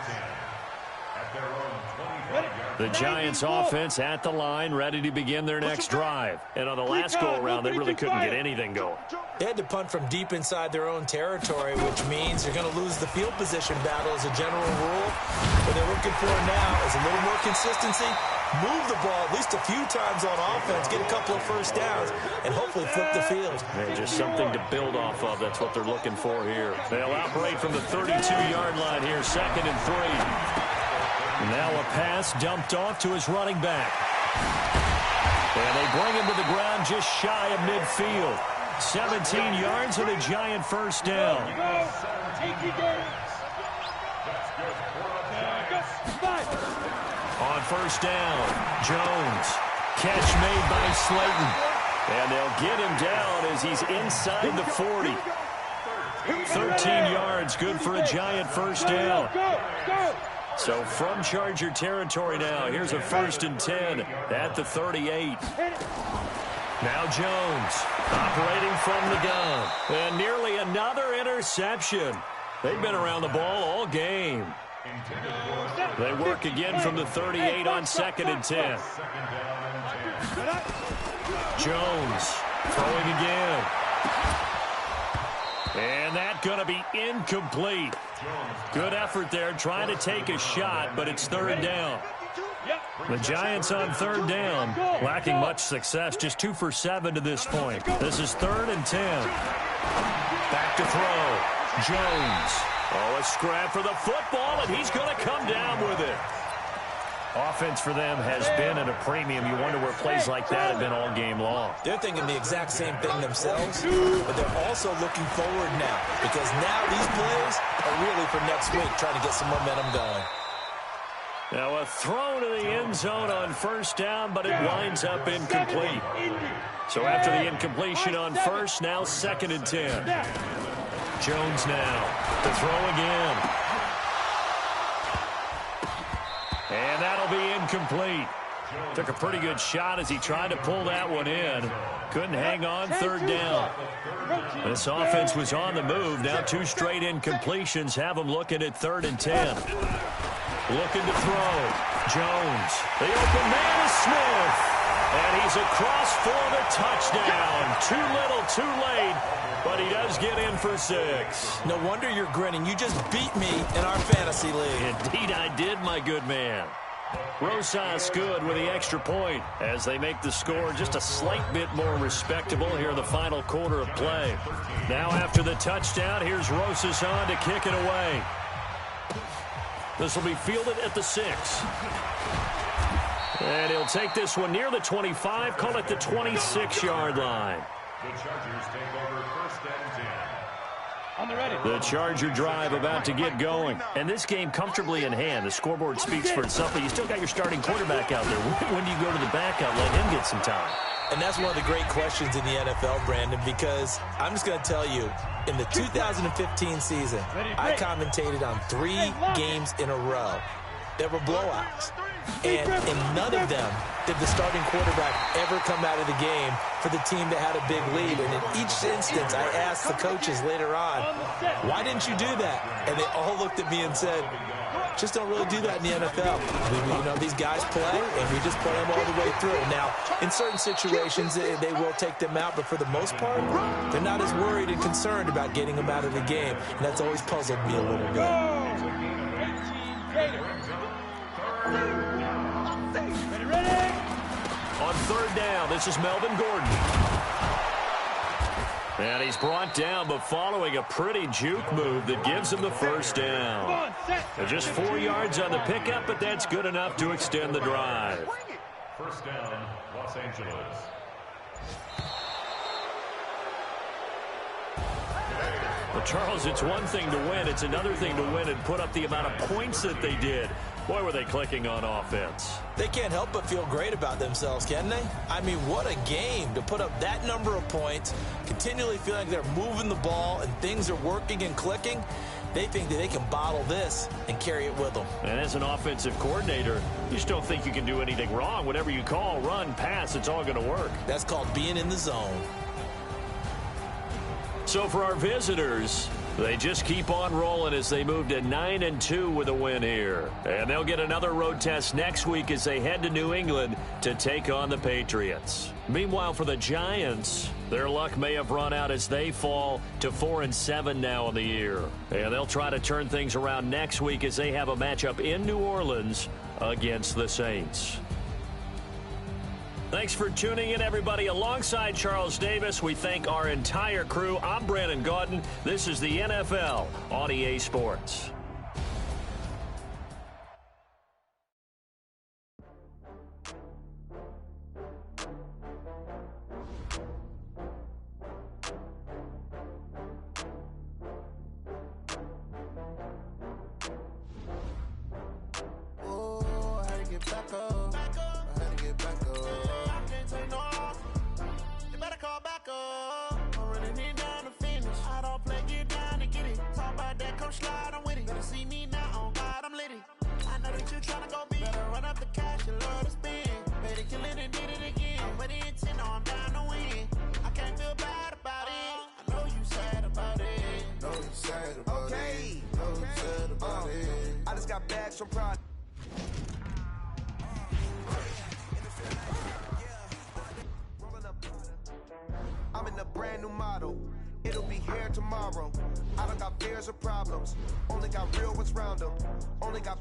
The Giants offense at the line, ready to begin their next drive. And on the last go-around, they really couldn't get anything going. They had to punt from deep inside their own territory, which means they're going to lose the field position battle as a general rule. What they're looking for now is a little more consistency, move the ball at least a few times on offense, get a couple of first downs, and hopefully flip the field. Yeah, just something to build off of. That's what they're looking for here. They'll operate from the 32-yard line here, 2nd and 3. Now a pass dumped off to his running back. And they bring him to the ground just shy of midfield. 17 yards and a Giant first down. On first down, Jones. Catch made by Slayton. And they'll get him down as he's inside the 40. 13 yards, good for a Giant first down. So from Charger territory now, here's a 1st and 10 at the 38. Now Jones operating from the gun. And nearly another interception. They've been around the ball all game. They work again from the 38 on 2nd and 10. Jones throwing again. And that's going to be incomplete. Good effort there, trying to take a shot, but it's 3rd down. The Giants on 3rd down, lacking much success, just 2 for 7 to this point. This is 3rd and 10. Back to throw. Jones. Oh, a scrap for the football, and he's going to come down with it. Offense for them has been at a premium. You wonder where plays like that have been all game long. They're thinking the exact same thing themselves, but they're also looking forward now because now these plays are really for next week, trying to get some momentum going. Now a throw to the end zone on first down, but it winds up incomplete. So after the incompletion on first, now 2nd and 10. Jones now to throw again. And that'll be incomplete. Took a pretty good shot as he tried to pull that one in. Couldn't hang on, third down. This offense was on the move. Now 2 straight incompletions have them looking at 3rd and 10. Looking to throw. Jones. The open man is Smith. And he's across for the touchdown. Too little, too late. But he does get in for 6. No wonder you're grinning. You just beat me in our fantasy league. Indeed I did, my good man. Rosas good with the extra point as they make the score just a slight bit more respectable here in the final quarter of play. Now after the touchdown, here's Rosas on to kick it away. This will be fielded at the 6. And he'll take this one near the 25, call it the 26-yard line. The Chargers take over 1st and 10. On the ready. The Charger drive about to get going. And this game comfortably in hand. The scoreboard speaks for itself, but you still got your starting quarterback out there. When do you go to the backup, let him get some time? And that's one of the great questions in the NFL, Brandon, because I'm just going to tell you, in the 2015 season, I commentated on 3 games in a row. There were blowouts. And in none of them did the starting quarterback ever come out of the game for the team that had a big lead. And in each instance, I asked the coaches later on, why didn't you do that? And they all looked at me and said, just don't really do that in the NFL. You know, these guys play, and we just play them all the way through. Now, in certain situations, they will take them out, but for the most part, they're not as worried and concerned about getting them out of the game. And that's always puzzled me a little bit. On 3rd down, this is Melvin Gordon. And he's brought down, but following a pretty juke move that gives him the 1st down. Just 4 yards on the pickup, but that's good enough to extend the drive. 1st down, Los Angeles. Well, Charles, it's one thing to win. It's another thing to win and put up the amount of points that they did. Boy, were they clicking on offense. They can't help but feel great about themselves, can they? I mean, what a game to put up that number of points, continually feeling like they're moving the ball and things are working and clicking. They think that they can bottle this and carry it with them. And as an offensive coordinator, you just don't think you can do anything wrong. Whatever you call, run, pass, it's all going to work. That's called being in the zone. So for our visitors, they just keep on rolling as they move to 9-2 with a win here. And they'll get another road test next week as they head to New England to take on the Patriots. Meanwhile, for the Giants, their luck may have run out as they fall to 4-7 now in the year. And they'll try to turn things around next week as they have a matchup in New Orleans against the Saints. Thanks for tuning in, everybody. Alongside Charles Davis, we thank our entire crew. I'm Brandon Gaudin. This is the NFL on EA Sports. Oh, I had to get back up. I had to get back up. I can't take no off. You better call back up. I'm running it down to finish. I don't play, get down to get it. Talk about that, come slide, I'm with it. Better see me now, on God, I'm litty. I know that you tryna go big. Better run up the cash, you love to spend. Better kill it and did it again. But the intent, no, I'm down to win. I can't feel bad about it. I know you sad about it. Know you sad about it. Know you sad about it. I just got bags from Pride. I'm in a brand new model. It'll be here tomorrow. I don't got fears or problems. Only got real ones round them. Only got.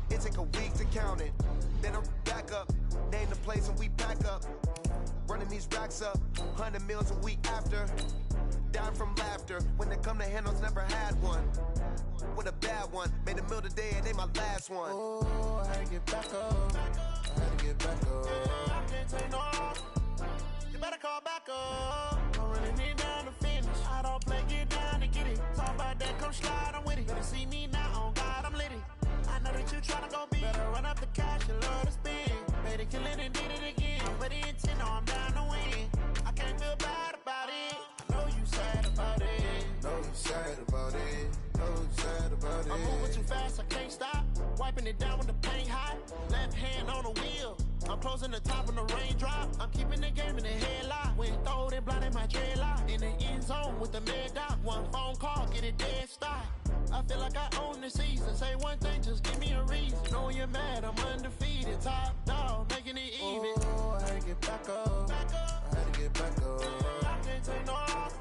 It take a week to count it. Then I'm back up. Name the place and we pack up. Running these racks up. 100 meals a week after. Dying from laughter. When it come to handles, never had one. With a bad one. Made a meal today and they my last one. Oh, I had to get back up. I had to get back up. I can't take no off. You better call back up. I'm running it down to finish. I don't play, get down to get it. Talk about that, come slide, I'm with it. Better see me now, on God, I'm litty. I know that you tryna go big. Better run up the cash, you love to spend. Better kill it and did it again. But the intent, no, I'm down to win. I can't feel bad about it. I know you sad about it. Know you sad about it. Know you sad about it. I'm moving too fast, I can't stop. Wiping it down with the paint hot. Left hand on the wheel. closing the top on the raindrop. I'm keeping the game in the headlock. When throwed and blinded my dreadlock. In the end zone with the mad dot. One phone call, get it dead stop. I feel like I own the season. Say one thing, just give me a reason. Know you're mad, I'm undefeated. Top dog, making it even. Oh, I had to get back up. I had to get back up. I can't take no loss.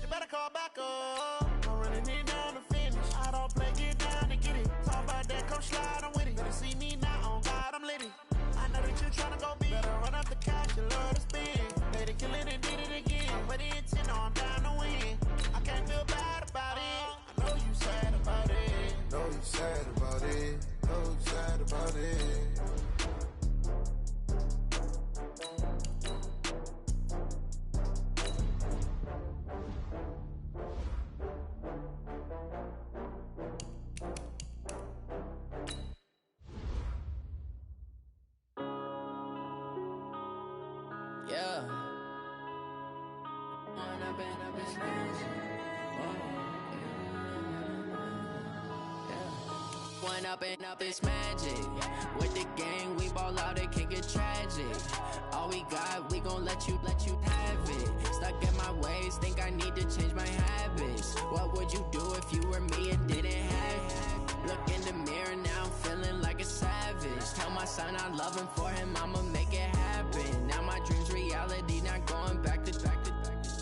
You better call back up. I'm running it down to finish. I don't play, get down to get it. Talk about that, come slide, I'm with it. Better see me now, on God, I'm litty. I know that you're trying to go big. Better run up the cash, you love to spin. They done kill it and did it again. But the intent, I'm down to win. I can't feel bad about it. I know you sad about it. Know you sad about it. Know you sad about it. Yeah. One up and up, it's magic. With the gang, we ball out, it can get tragic. All we got, we gon' let you have it. Stuck in my ways, think I need to change my habits. What would you do if you were me and didn't have it? Look in the mirror, now I'm feeling like a savage. Tell my son I love him, for him I'ma make it happen. Now my dream's reality, not going back to.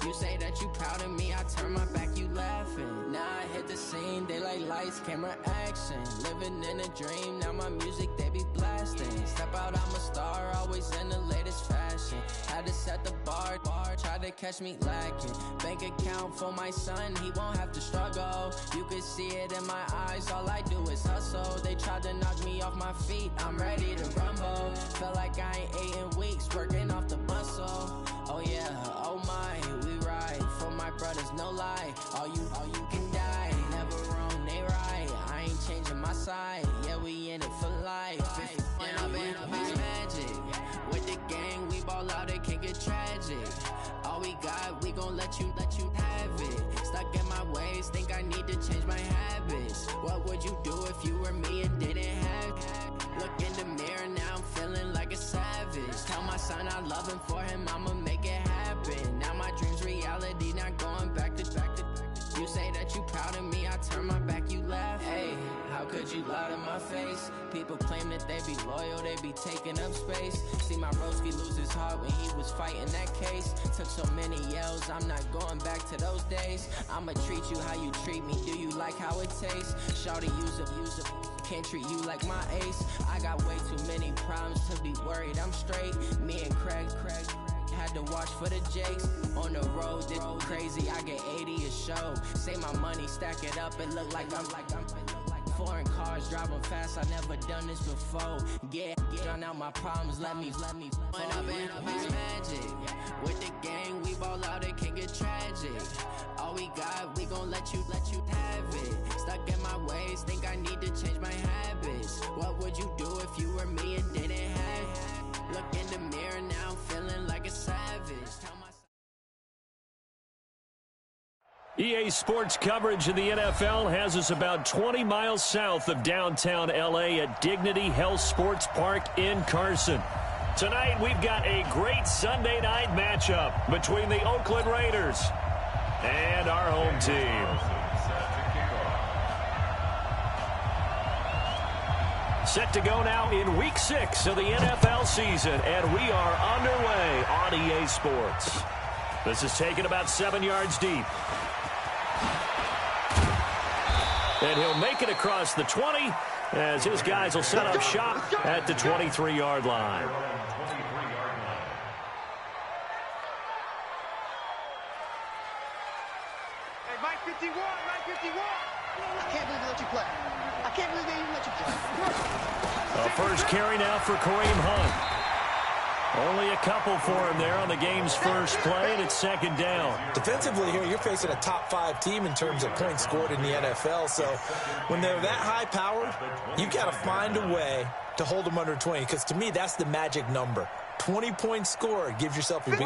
You say that you proud of me, I turn my back, you laughing. Now I hit the scene, they like lights, camera, action. Living in a dream, now my music, they be blasting. Step out, I'm a star, always in the latest fashion. Had to set the bar, try to catch me lacking. Bank account for my son, he won't have to struggle. You can see it in my eyes, all I do is hustle. They tried to knock me off my feet, I'm ready to rumble. Feel like I ain't ate in weeks, working off the muscle. Oh yeah, oh my, we ride for my brothers, no lie. All you can die, never wrong, they right. I ain't changing my side, yeah, we in it for life. If up it's magic. With the gang, we ball out, it can get tragic. All we got, we gon' let you have it. Stuck in my ways, think I need to change my habits. What would you do if you were me and didn't have it? Look in the mirror, now I'm feeling like a savage. Tell my son I love him, for him I'ma make it happen. Now my dream's reality, not going back to. You say that you proud of me, I turn my back, you laugh. Hey, how could you lie to my face? People claim that they be loyal, they be taking up space. See my broski lose his heart when he was fighting that case. Took so many yells, I'm not going back to those days. I'ma treat you how you treat me, do you like how it tastes? Shawty, use up. Can't treat you like my ace. I got way too many problems to be worried, I'm straight. Me and Craig had to watch for the Jakes. On the road, this crazy, I get 80 a show. Say my money, stack it up, it look like I'm foreign cars, driving fast, I never done this before. Get drown out my problems, let me One up and up is magic. With the gang, we ball out, it can get tragic. All we got, we gon' let you have it. Stuck in my ways, think I need to change my habits. What would you do if you were me and didn't have it? Look in the mirror, now I'm feeling like a savage. Tell my EA Sports coverage of the NFL has us about 20 miles south of downtown L.A. at Dignity Health Sports Park in Carson. Tonight, we've got a great Sunday night matchup between the Oakland Raiders and our home team. Set to go now in Week 6 of the NFL season, and we are underway on EA Sports. This is taken about 7 yards deep. And he'll make it across the 20 as his guys will set up shop at the 23-yard line. Hey, Mike 51, Mike 51. I can't believe they let you play. I can't believe they even let you play. A first carry now for Kareem Hunt. Only a couple for him there on the game's first play, and it's second down. Defensively here, you're facing a top-5 team in terms of points scored in the NFL. So when they're that high-powered, you've got to find a way to hold them under 20, because to me, that's the magic number. 20 points scored, you give yourself your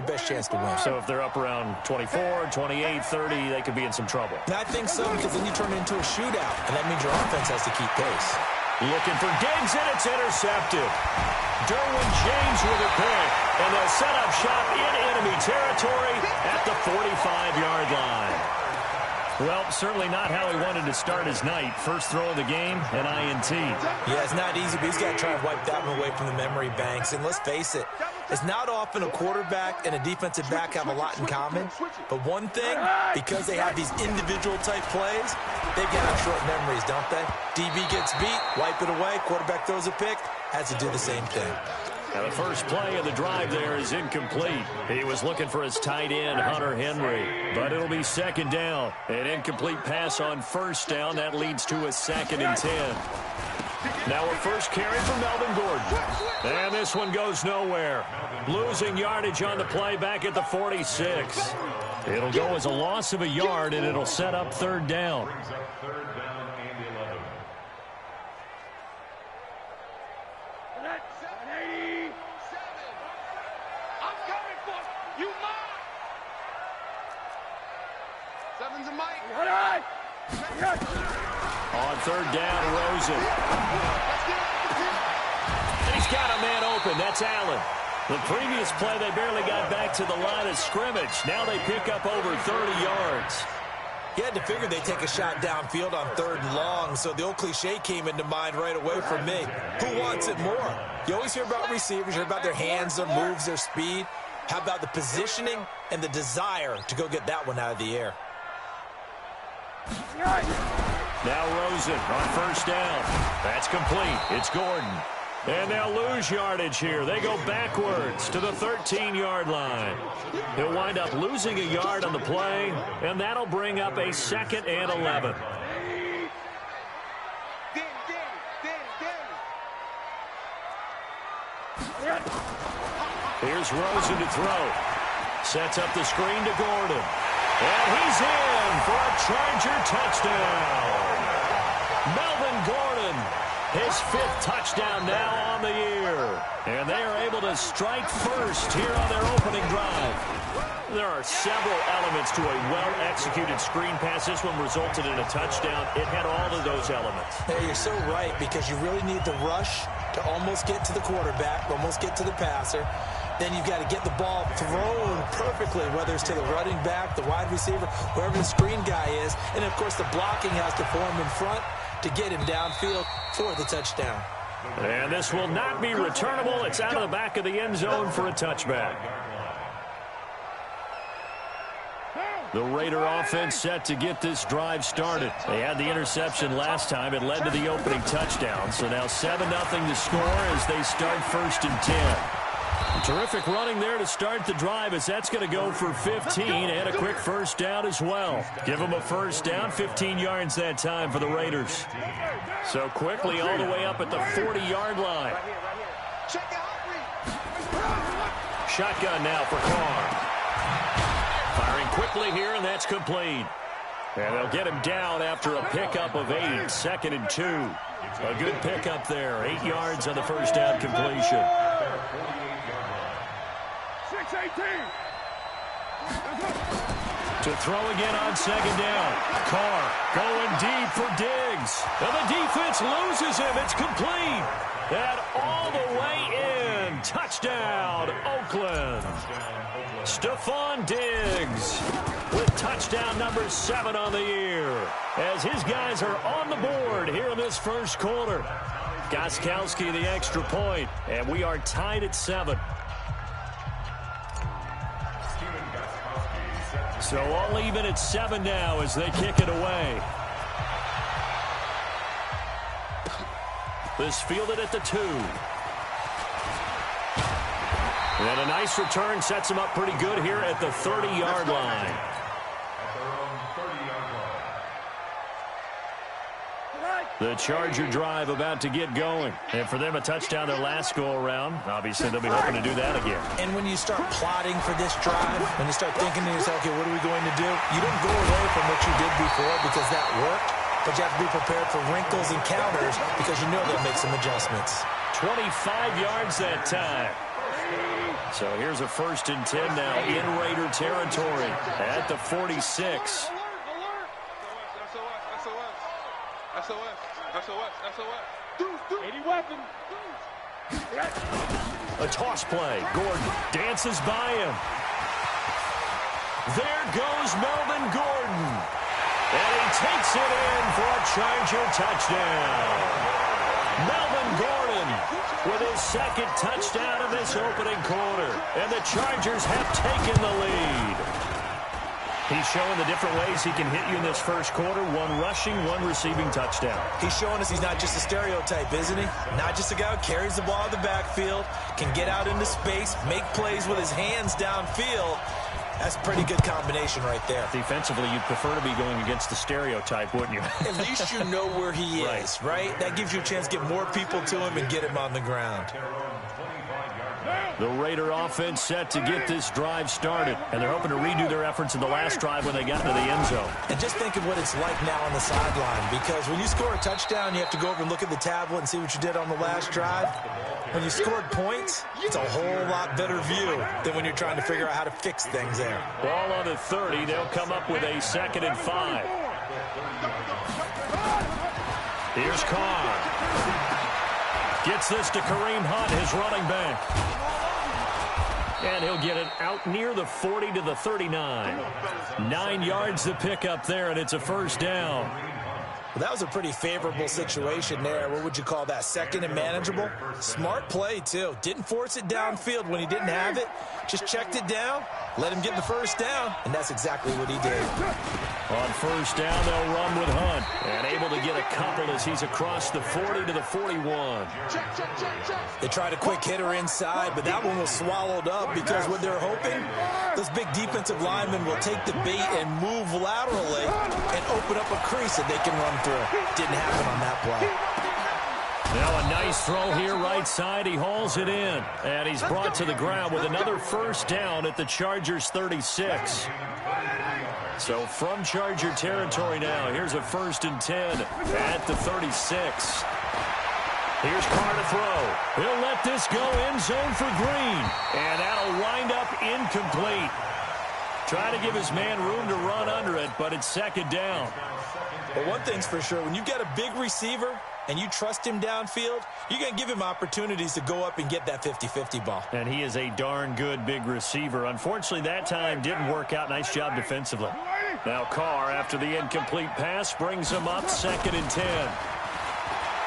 best chance to win. So if they're up around 24, 28, 30, they could be in some trouble. And I think so, because then you turn it into a shootout, and that means your offense has to keep pace. Looking for Diggs, and it's intercepted. Derwin James with a pick, and they'll set up shop in enemy territory at the 45-yard line. Well, certainly not how he wanted to start his night. First throw of the game, an INT. Yeah, it's not easy, but he's got to try and wipe that one away from the memory banks. And let's face it, it's not often a quarterback and a defensive back have a lot in common. But one thing, because they have these individual type plays, they've got short memories, don't they? DB gets beat, wipe it away, quarterback throws a pick, has to do the same thing. Now the first play of the drive there is incomplete. He was looking for his tight end, Hunter Henry. But it'll be second down. An incomplete pass on first down. That leads to a 2nd and 10. Now a first carry for Melvin Gordon. And this one goes nowhere. Losing yardage on the play back at the 46. It'll go as a loss of a yard, and it'll set up 3rd down. Brings up 3rd down and 11. Seven's a Mike. On 3rd down, Rosen. And he's got a man open. That's Allen. The previous play, they barely got back to the line of scrimmage. Now they pick up over 30 yards. You had to figure they'd take a shot downfield on 3rd and long, so the old cliche came into mind right away for me. Who wants it more? You always hear about receivers, you hear about their hands, their moves, their speed. How about the positioning and the desire to go get that one out of the air? Now Rosen on 1st down. That's complete. It's Gordon. And they'll lose yardage here. They go backwards to the 13-yard line. He'll wind up losing a yard on the play, and that'll bring up a 2nd and 11. Here's Rosen to throw. Sets up the screen to Gordon. And he's in for a Charger touchdown. Melvin Gordon, his 5th touchdown now on the year. And they are able to strike first here on their opening drive. There are several elements to a well-executed screen pass. This one resulted in a touchdown. It had all of those elements. Hey, you're so right, because you really need the rush to almost get to the quarterback, almost get to the passer. Then you've got to get the ball thrown perfectly, whether it's to the running back, the wide receiver, wherever the screen guy is. And, of course, the blocking has to form in front to get him downfield for the touchdown. And this will not be returnable. It's out of the back of the end zone for a touchback. The Raider offense set to get this drive started. They had the interception last time. It led to the opening touchdown. So now 7-0 to score as they start 1st and 10. Terrific running there to start the drive, as that's going to go for 15 and a quick first down as well. Give them a first down, 15 yards that time for the Raiders. So quickly all the way up at the 40-yard line. Shotgun now for Carr. Firing quickly here, and that's complete. And they'll get him down after a pickup of 8, 2nd and 2. A good pickup there, 8 yards on the first down completion. 6-18. To throw again on 2nd down. Carr going deep for Diggs. And the defense loses him. It's complete. And all the way in. Touchdown, Oakland. Stephon Diggs with touchdown number 7 on the year, as his guys are on the board here in this first quarter. Gostkowski the extra point, and we are tied at 7. So all even at 7 now as they kick it away. This fielded at the 2. And a nice return sets him up pretty good here at the 30-yard line. The Charger drive about to get going. And for them, a touchdown their last go-around. Obviously, they'll be hoping to do that again. And when you start plotting for this drive, when you start thinking to yourself, okay, what are we going to do? You don't go away from what you did before because that worked. But you have to be prepared for wrinkles and counters because you know they'll make some adjustments. 25 yards that time. So here's a 1st and 10 now in Raider territory at the 46. SOS. A toss play. Gordon dances by him. There goes Melvin Gordon. And he takes it in for a Charger touchdown. Melvin Gordon with his second touchdown of this opening quarter. And the Chargers have taken the lead. He's showing the different ways he can hit you in this first quarter. One rushing, one receiving touchdown. He's showing us he's not just a stereotype, isn't he? Not just a guy who carries the ball in the backfield, can get out into space, make plays with his hands downfield. That's a pretty good combination right there. Defensively, you'd prefer to be going against the stereotype, wouldn't you? At least you know where he is, right? That gives you a chance to get more people to him and get him on the ground. The Raider offense set to get this drive started, and they're hoping to redo their efforts in the last drive when they got into the end zone. And just think of what it's like now on the sideline, because when you score a touchdown, you have to go over and look at the tablet and see what you did on the last drive. When you scored points, it's a whole lot better view than when you're trying to figure out how to fix things there. Ball on the 30. They'll come up with a 2nd and 5. Here's Carr. Gets this to Kareem Hunt, his running back. And he'll get it out near the 40 to the 39. 9 yards to pick up there, and it's a first down. Well, that was a pretty favorable situation there. What would you call that? 2nd and manageable? Smart play, too. Didn't force it downfield when he didn't have it. Just checked it down, let him get the first down, and that's exactly what he did. On first down, they'll run with Hunt. And able to get a couple as he's across the 40 to the 41. They tried a quick hitter inside, but that one was swallowed up because what they're hoping, those big defensive linemen will take the bait and move laterally and open up a crease that they can run through. Didn't happen on that play. Now a nice throw here right side. He hauls it in. And he's brought to the ground with another first down at the Chargers 36. So from Charger territory now, here's a 1st and 10 at the 36. Here's Carr to throw. He'll let this go end zone for Green. And that'll wind up incomplete. Trying to give his man room to run under it, but it's 2nd down. But one thing's for sure, when you've got a big receiver and you trust him downfield, you're going to give him opportunities to go up and get that 50-50 ball. And he is a darn good big receiver. Unfortunately, that time didn't work out. Nice job defensively. Now Carr, after the incomplete pass, brings him up 2nd and 10.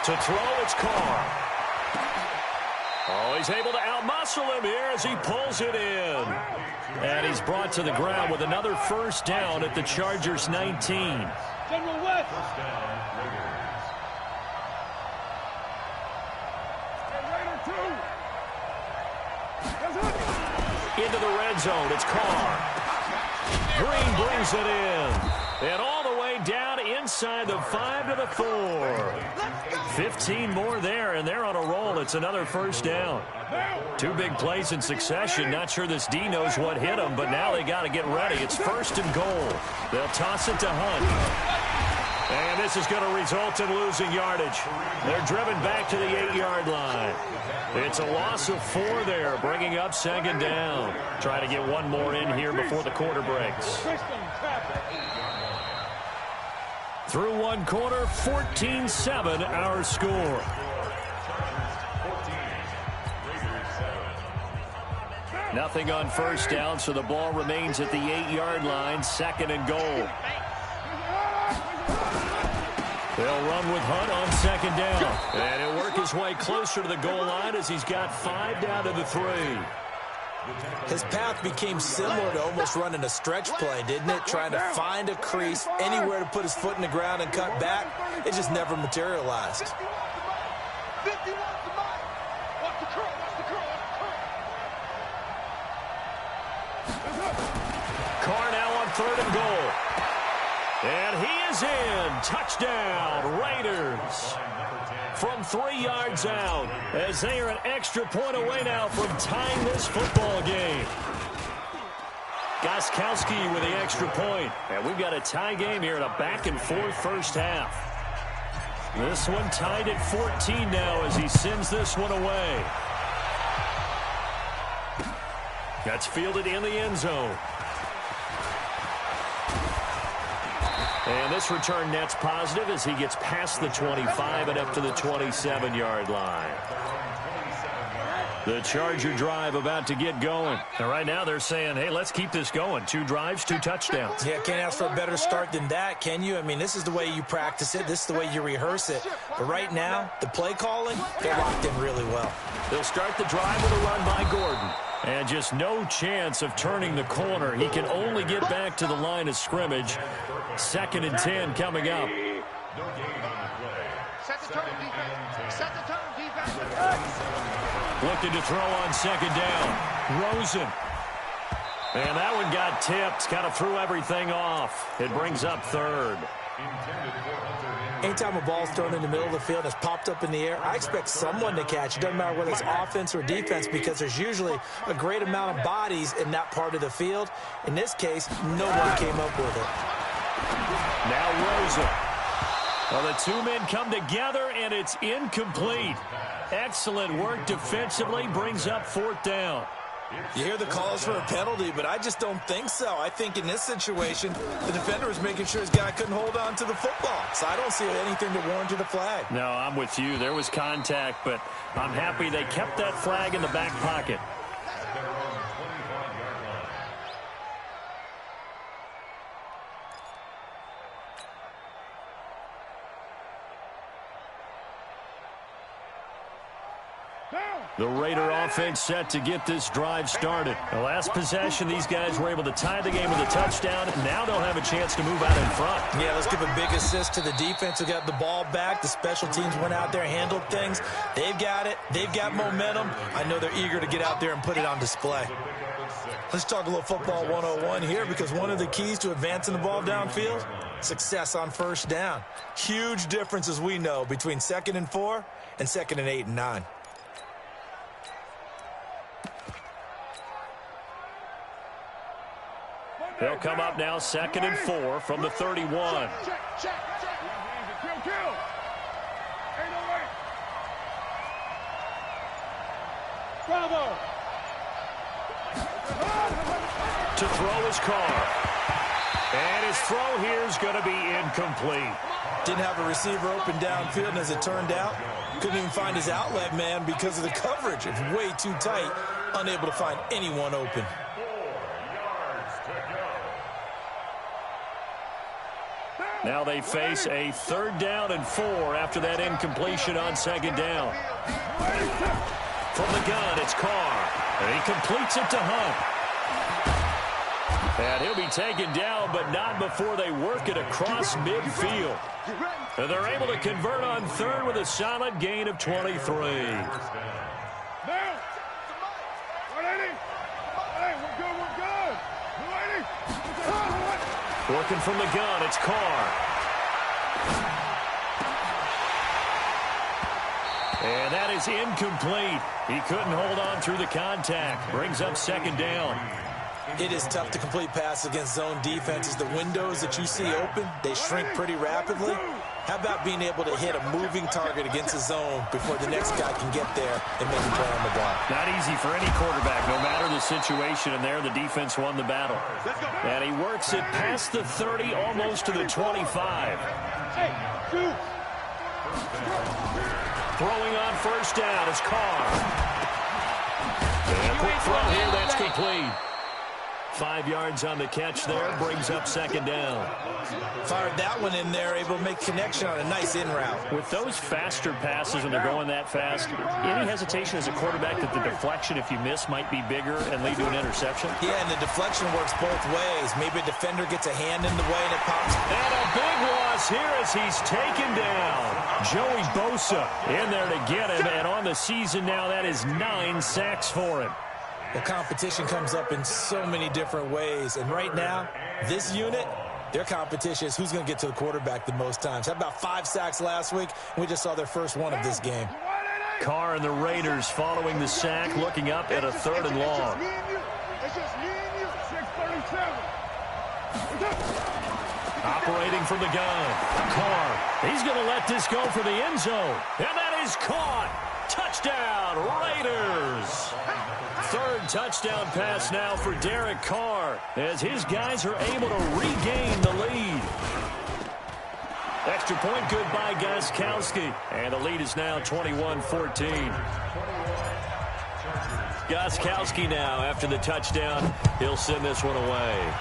To throw, it's Carr. Oh, he's able to outmuscle him here as he pulls it in. And he's brought to the ground with another first down at the Chargers 19. General West. Into the red zone, it's Carr. Green brings it in. And all the way down inside the 5 to the 4. 15 more there, and they're on a roll. It's another first down. 2 big plays in succession. Not sure this D knows what hit him, but now they got to get ready. It's 1st and goal. They'll toss it to Hunt. And this is going to result in losing yardage. They're driven back to the 8-yard line. It's a loss of 4 there, bringing up 2nd down. Trying to get one more in here before the quarter breaks. Through one quarter, 14-7 our score. Nothing on first down, so the ball remains at the 8-yard line, 2nd and goal. They'll run with Hunt on 2nd down. And he'll work his way closer to the goal line as he's got 5 down to the 3. His path became similar to almost running a stretch play, didn't it? Trying to find a crease, anywhere to put his foot in the ground and cut back. It just never materialized. 50 watts the mic. Watch the curl, watch the curl, watch the curl. Carr now on 3rd and goal. And he is in. Touchdown, Raiders. From 3 yards out, as they are an extra point away now from tying this football game. Gostkowski with the extra point. And we've got a tie game here in a back-and-forth first half. This one tied at 14 now as he sends this one away. That's fielded in the end zone. And this return net's positive as he gets past the 25 and up to the 27-yard line. The Charger drive about to get going. And right now they're saying, hey, let's keep this going. 2 drives, 2 touchdowns. Yeah, can't ask for a better start than that, can you? I mean, this is the way you practice it. This is the way you rehearse it. But right now, the play calling, they're locked in really well. They'll start the drive with a run by Gordon. And just no chance of turning the corner. He can only get back to the line of scrimmage. 2nd and 10 coming up. Set the tone, defense. Set the tone, defense. Looking to throw on 2nd down. Rosen. And that one got tipped. Kind of threw everything off. It brings up 3rd. Anytime a ball's thrown in the middle of the field and it's popped up in the air, I expect someone to catch. It doesn't matter whether it's offense or defense because there's usually a great amount of bodies in that part of the field. In this case, no one came up with it. Now Rosen. Well, the 2 men come together, and it's incomplete. Excellent work defensively. Brings up 4th down. You hear the calls for a penalty, but I just don't think so. I think in this situation, the defender was making sure his guy couldn't hold on to the football. So I don't see anything to warrant a flag. No, I'm with you. There was contact, but I'm happy they kept that flag in the back pocket. The Raider offense set to get this drive started. The last possession, these guys were able to tie the game with a touchdown. Now they'll have a chance to move out in front. Yeah, let's give a big assist to the defense who got the ball back. The special teams went out there, handled things. They've got it. They've got momentum. I know they're eager to get out there and put it on display. Let's talk a little football 101 here because one of the keys to advancing the ball downfield, success on 1st down. Huge difference, as we know, between 2nd and 4 and 2nd and 8 and 9. They'll come up now 2nd and 4 from the 31. Check. Kill. Ain't no way. Bravo. To throw his Carr. And his throw here is going to be incomplete. Didn't have a receiver open downfield, and as it turned out, couldn't even find his outlet man because of the coverage. It's way too tight, unable to find anyone open. Now they face a 3rd down and 4 after that incompletion on 2nd down. From the gun, it's Carr. And he completes it to Hunt. And he'll be taken down, but not before they work it across midfield. And they're able to convert on 3rd with a solid gain of 23. Working from the gun, it's Carr. And that is incomplete. He couldn't hold on through the contact. Brings up 2nd down. It is tough to complete passes against zone defenses. The windows that you see open, they shrink pretty rapidly. How about being able to hit a moving target against a zone before the next guy can get there and make a play on the block? Not easy for any quarterback, no matter the situation, and there the defense won the battle. And he works it past the 30, almost to the 25. Throwing on 1st down is Carr. And a quick throw here, that's complete. 5 yards on the catch there, brings up 2nd down. Fired that one in there, able to make connection on a nice in route. With those faster passes when they're going that fast, any hesitation as a quarterback that the deflection, if you miss, might be bigger and lead to an interception? Yeah, and the deflection works both ways. Maybe a defender gets a hand in the way and it pops. And a big loss here as he's taken down. Joey Bosa in there to get him, and on the season now, that is 9 sacks for him. Well, competition comes up in so many different ways. And right now, this unit, their competition is who's going to get to the quarterback the most times. How about 5 sacks last week? We just saw their first one of this game. Carr and the Raiders following the sack, looking up at a 3rd and long. It's just me and you. 637. Operating from the gun. Carr, he's going to let this go for the end zone. And that is caught. Touchdown, Raiders. 3rd touchdown pass now for Derek Carr as his guys are able to regain the lead. Extra point good by Gostkowski. And the lead is now 21-14. Gostkowski now after the touchdown. He'll send this one away.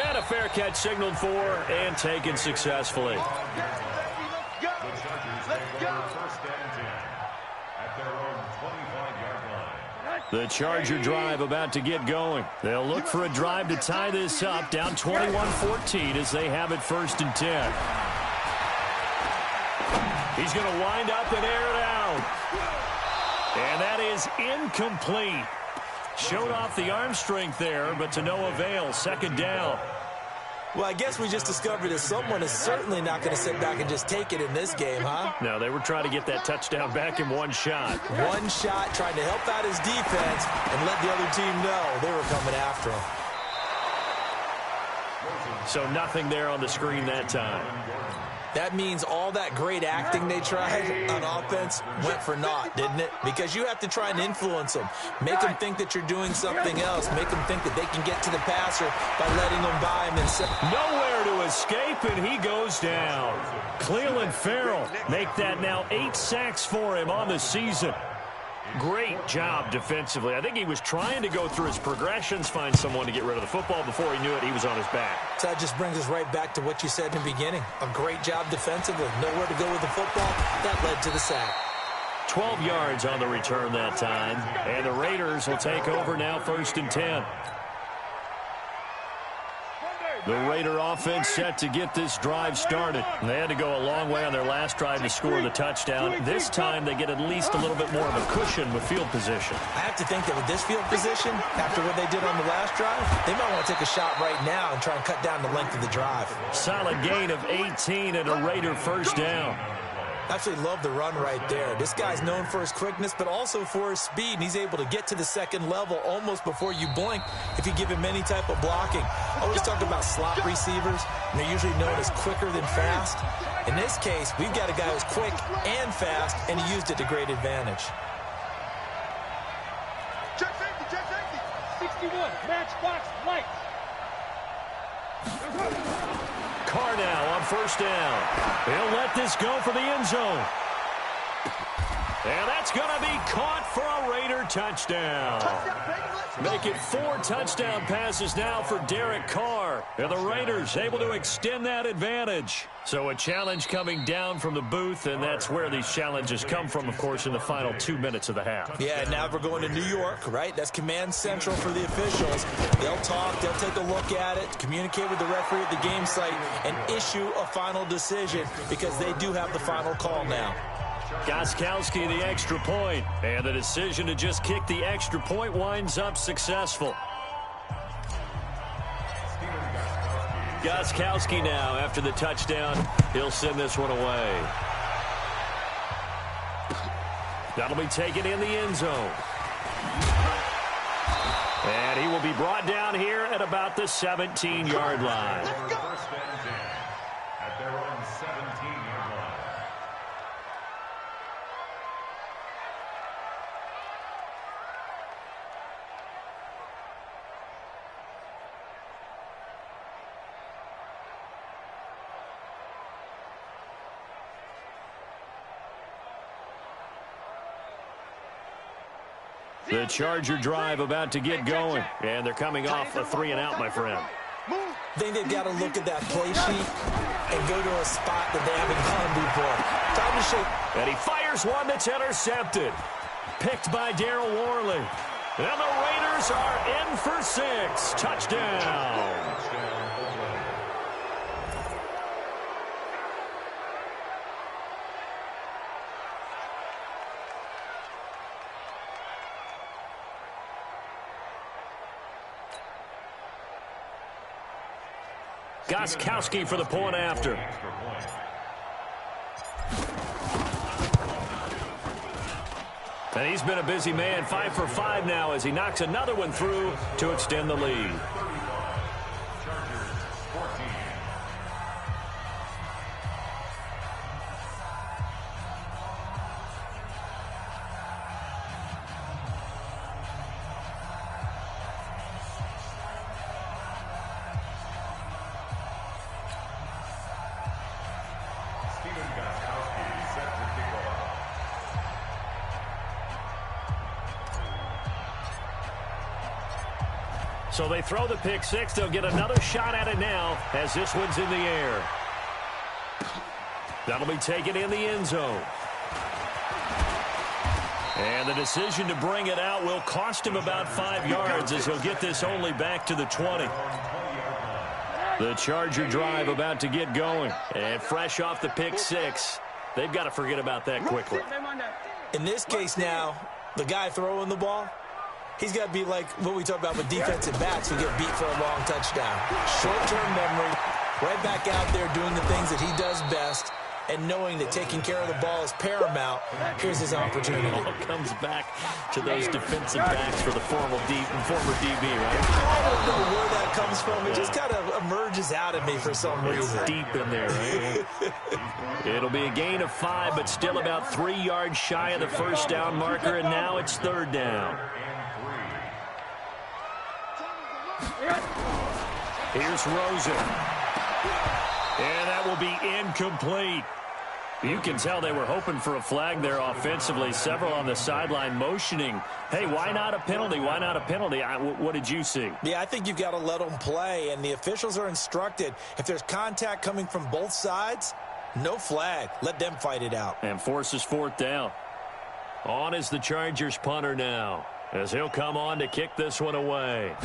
And a fair catch signaled for and taken successfully. The Chargers take over first and 10 at their own 25-yard line. The Charger drive about to get going. They'll look for a drive to tie this up, down 21-14 as they have it first and 10. He's going to wind up and air it out. And that is incomplete. Showed off the arm strength there, but to no avail. Second down. Well, I guess we just discovered that someone is certainly not going to sit back and just take it in this game, huh? No, they were trying to get that touchdown back in one shot. One shot, trying to help out his defense and let the other team know they were coming after him. So nothing there on the screen that time. That means all that great acting they tried on offense went for naught, didn't it? Because you have to try and influence them. Make them think that you're doing something else. Make them think that they can get to the passer by letting them buy him. Nowhere to escape, and he goes down. Cleveland Farrell make that now 8 sacks for him on the season. Great job defensively. I think he was trying to go through his progressions, find someone to get rid of the football. Before he knew it, he was on his back. So that just brings us right back to what you said in the beginning. A great job defensively. Nowhere to go with the football. That led to the sack. 12 yards on the return that time. And the Raiders will take over now first and 10. The Raider offense set to get this drive started. They had to go a long way on their last drive to score the touchdown. This time they get at least a little bit more of a cushion with field position. I have to think that with this field position, after what they did on the last drive, they might want to take a shot right now and try and cut down the length of the drive. Solid gain of 18 and a Raider first down. Absolutely love the run right there. This guy's known for his quickness, but also for his speed, and he's able to get to the second level almost before you blink if you give him any type of blocking. I always talk about slot receivers, and they're usually known as quicker than fast. In this case, we've got a guy who's quick and fast, and he used it to great advantage. Check safety. 61, matchbox lights. Carr now on first down. He'll let this go for the end zone. And that's going to be caught for a Raider touchdown. Make it 4 touchdown passes now for Derek Carr. And the Raiders able to extend that advantage. So a challenge coming down from the booth, and that's where these challenges come from, of course, in the final 2 minutes of the half. Yeah, now we're going to New York, right? That's command central for the officials. They'll talk, they'll take a look at it, communicate with the referee at the game site, and issue a final decision because they do have the final call now. Gostkowski the extra point, and the decision to just kick the extra point winds up successful. Gostkowski now after the touchdown. He'll send this one away. That'll be taken in the end zone. And he will be brought down here at about the 17-yard line. First and 10 at their own 17-yard line. The Charger drive about to get going. And they're coming off a 3-and-out, my friend. I think they've got to look at that play sheet and go to a spot that they haven't gone before. Time to shake. And he fires one that's intercepted. Picked by Darryl Worley. And the Raiders are in for 6. Touchdown. Gostkowski for the point after. And he's been a busy man, 5 for 5 now as he knocks another one through to extend the lead. So they throw the pick six. They'll get another shot at it now as this one's in the air. That'll be taken in the end zone. And the decision to bring it out will cost him about 5 yards as he'll get this only back to the 20. The Charger drive about to get going. And fresh off the pick six, they've got to forget about that quickly. In this case now, the guy throwing the ball, he's got to be like what we talk about with defensive backs who get beat for a long touchdown. Short-term memory, right back out there doing the things that he does best, and knowing that taking care of the ball is paramount. Here's his opportunity. It all comes back to those defensive backs for the former DB, right? I don't know where that comes from. It just kind of emerges out of me for some reason. It's deep in there, right? It'll be a gain of 5, but still about 3 yards shy of the first down marker, and now it's third down. Here's Rosen. And that will be incomplete. You can tell they were hoping for a flag there offensively. Several on the sideline motioning, hey, why not a penalty? Why not a penalty? What did you see? Yeah, I think you've got to let them play, and the officials are instructed. If there's contact coming from both sides, no flag. Let them fight it out. And forces fourth down. On is the Chargers punter now, as he'll come on to kick this one away.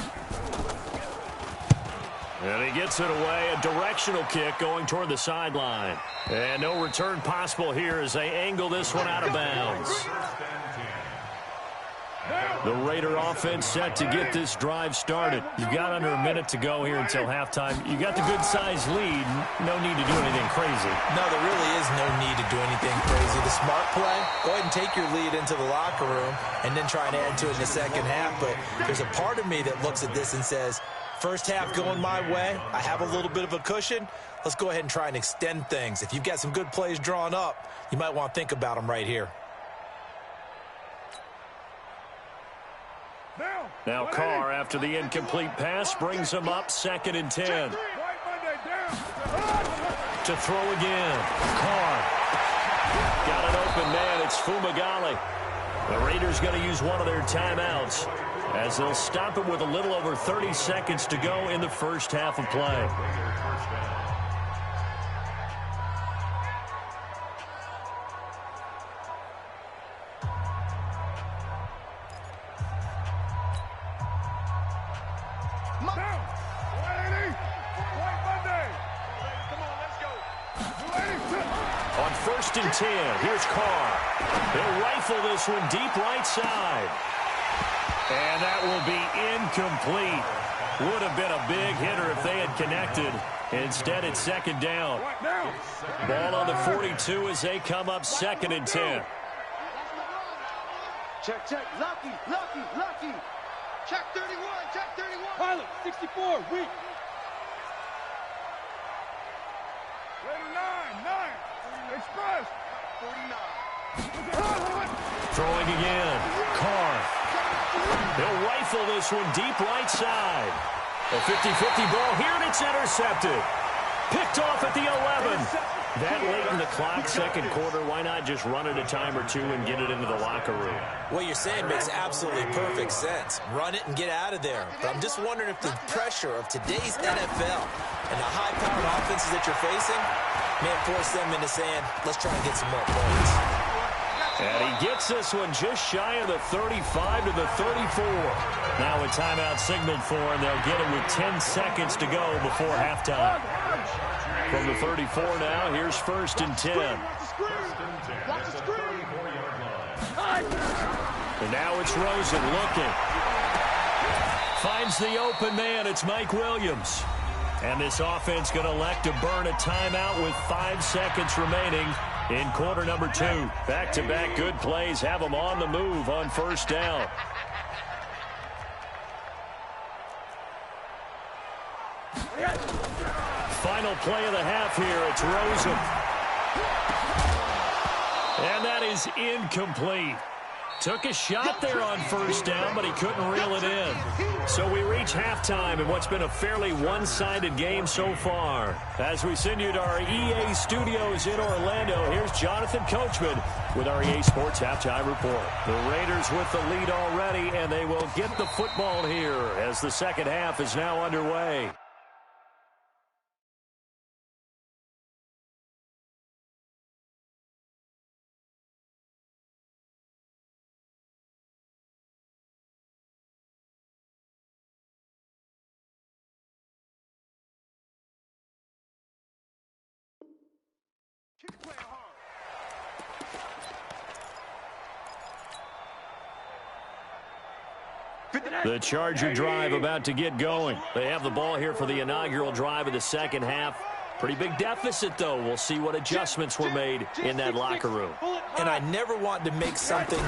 And he gets it away, a directional kick going toward the sideline. And no return possible here as they angle this one out of bounds. The Raider offense set to get this drive started. You've got under a minute to go here until halftime. You got the good-sized lead. No need to do anything crazy. No, there really is no need to do anything crazy. The smart play, go ahead and take your lead into the locker room and then try and add to it in the second half. But there's a part of me that looks at this and says, first half going my way, I have a little bit of a cushion. Let's go ahead and try and extend things. If you've got some good plays drawn up, you might want to think about them right here. Now Carr, after the incomplete pass, brings him up 2nd and 10. To throw again. Carr. Got an open man. It's Fumagalli. The Raiders going to use one of their timeouts as they'll stop it with a little over 30 seconds to go in the first half of play. On 1st and 10, here's Carr. He'll rifle this one deep right side. And that will be incomplete. Would have been a big hitter if they had connected. Instead, it's 2nd down. Ball on the 42 as they come up 2nd and 10. Check, check. Lucky, lucky, lucky. Check 31, check 31. Pilot, 64, weak. Raider 9, express. 49. Throwing again. Carr. He'll rifle this one deep right side. A 50-50 ball here, and it's intercepted. Picked off at the 11. That late in the clock, second quarter, why not just run it a time or two and get it into the locker room? What you're saying makes absolutely perfect sense. Run it and get out of there. But I'm just wondering if the pressure of today's NFL and the high-powered offenses that you're facing may force them into saying, let's try and get some more points. And he gets this one just shy of the 35 to the 34. Now a timeout signaled for, and they'll get it with 10 seconds to go before halftime. From the 34 now, here's 1st and 10. And now it's Rosen looking. Finds the open man. It's Mike Williams. And this offense going to elect to burn a timeout with 5 seconds remaining in quarter number 2. Back-to-back good plays have them on the move on 1st down. Final play of the half here. It's Rosen. And that is incomplete. Took a shot there on first down, but he couldn't reel it in. So we reach halftime in what's been a fairly one-sided game so far. As we send you to our EA studios in Orlando, here's Jonathan Coachman with our EA Sports Halftime Report. The Raiders with the lead already, and they will get the football here as the second half is now underway. The Charger drive about to get going. They have the ball here for the inaugural drive of the second half. Pretty big deficit, though. We'll see what adjustments were made in that locker room. And I never want to make something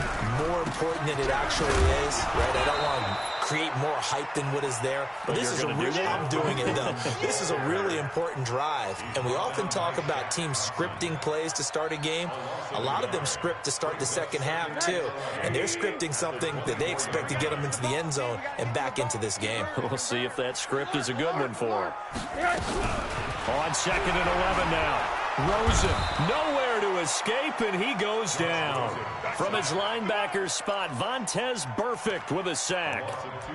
more important than it actually is, right? I don't want to create more hype than what is there. But this is I'm doing it, though. This is a really important drive. And we often talk about teams scripting plays to start a game. A lot of them script to start the second half, too. And they're scripting something that they expect to get them into the end zone and back into this game. We'll see if that script is a good one for them. On 2nd and 11 now. Rosen nowhere to escape, and he goes down. From his linebacker's spot, Vontaze Burfict with a sack.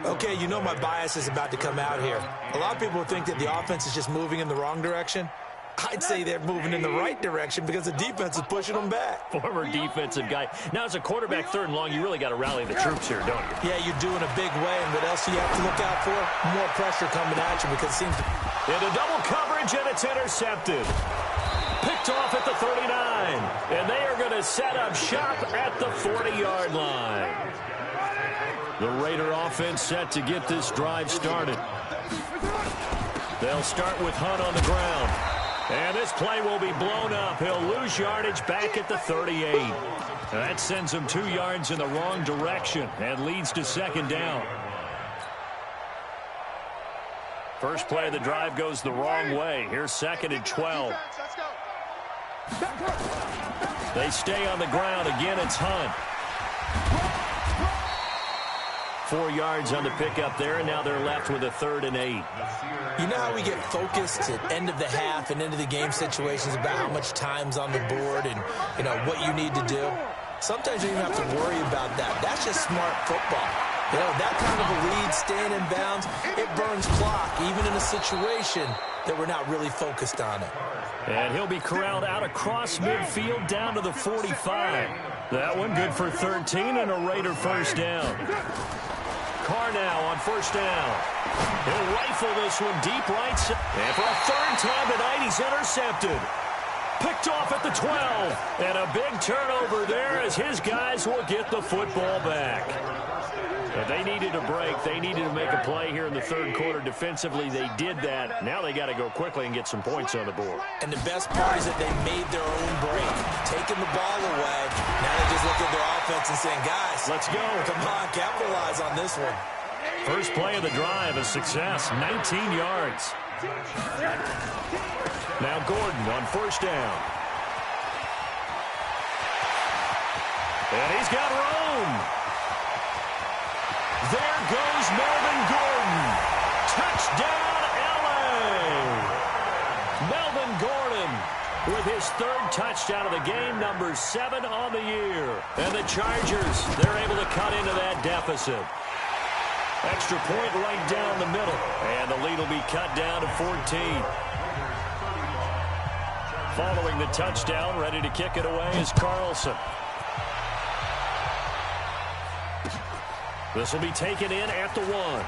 Okay, you know my bias is about to come out here. A lot of people think that the offense is just moving in the wrong direction. I'd say they're moving in the right direction because the defense is pushing them back. Former defensive guy. Now, as a quarterback, 3rd and long, you really got to rally the troops here, don't you? Yeah, you're doing a big way, and what else do you have to look out for? More pressure coming at you because it seems to... Into double coverage, and it's intercepted. Picked off at the 39, and they are going to set up shop at the 40-yard line. The Raider offense set to get this drive started. They'll start with Hunt on the ground. And this play will be blown up. He'll lose yardage back at the 38. That sends him 2 yards in the wrong direction and leads to 2nd down. First play of the drive goes the wrong way. Here's 2nd and 12. They stay on the ground. Again, it's Hunt. 4 yards on the pickup there, and now they're left with a 3rd and 8. You know how we get focused at end of the half and into the game situations about how much time's on the board and, you know, what you need to do? Sometimes you don't even have to worry about that. That's just smart football. You know, that kind of a lead, staying in bounds, it burns clock, even in a situation that we're not really focused on it. And he'll be corralled out across midfield down to the 45. That one good for 13 and a Raider first down. Carr now on first down. He'll rifle this one deep right side. And for a 3rd time tonight, he's intercepted. Picked off at the 12. And a big turnover there as his guys will get the football back. If they needed a break, they needed to make a play here in the 3rd quarter. Defensively, they did that. Now they got to go quickly and get some points on the board. And the best part is that they made their own break, taking the ball away. Now they just look at their offense and saying, guys, let's go. Come on, capitalize on this one. First play of the drive, a success, 19 yards. Now Gordon on first down. And he's got room. There goes Melvin Gordon. Touchdown, L.A. Melvin Gordon with his 3rd touchdown of the game, number 7 on the year. And the Chargers, they're able to cut into that deficit. Extra point right down the middle. And the lead will be cut down to 14. Following the touchdown, ready to kick it away is Carlson. This will be taken in at the 1.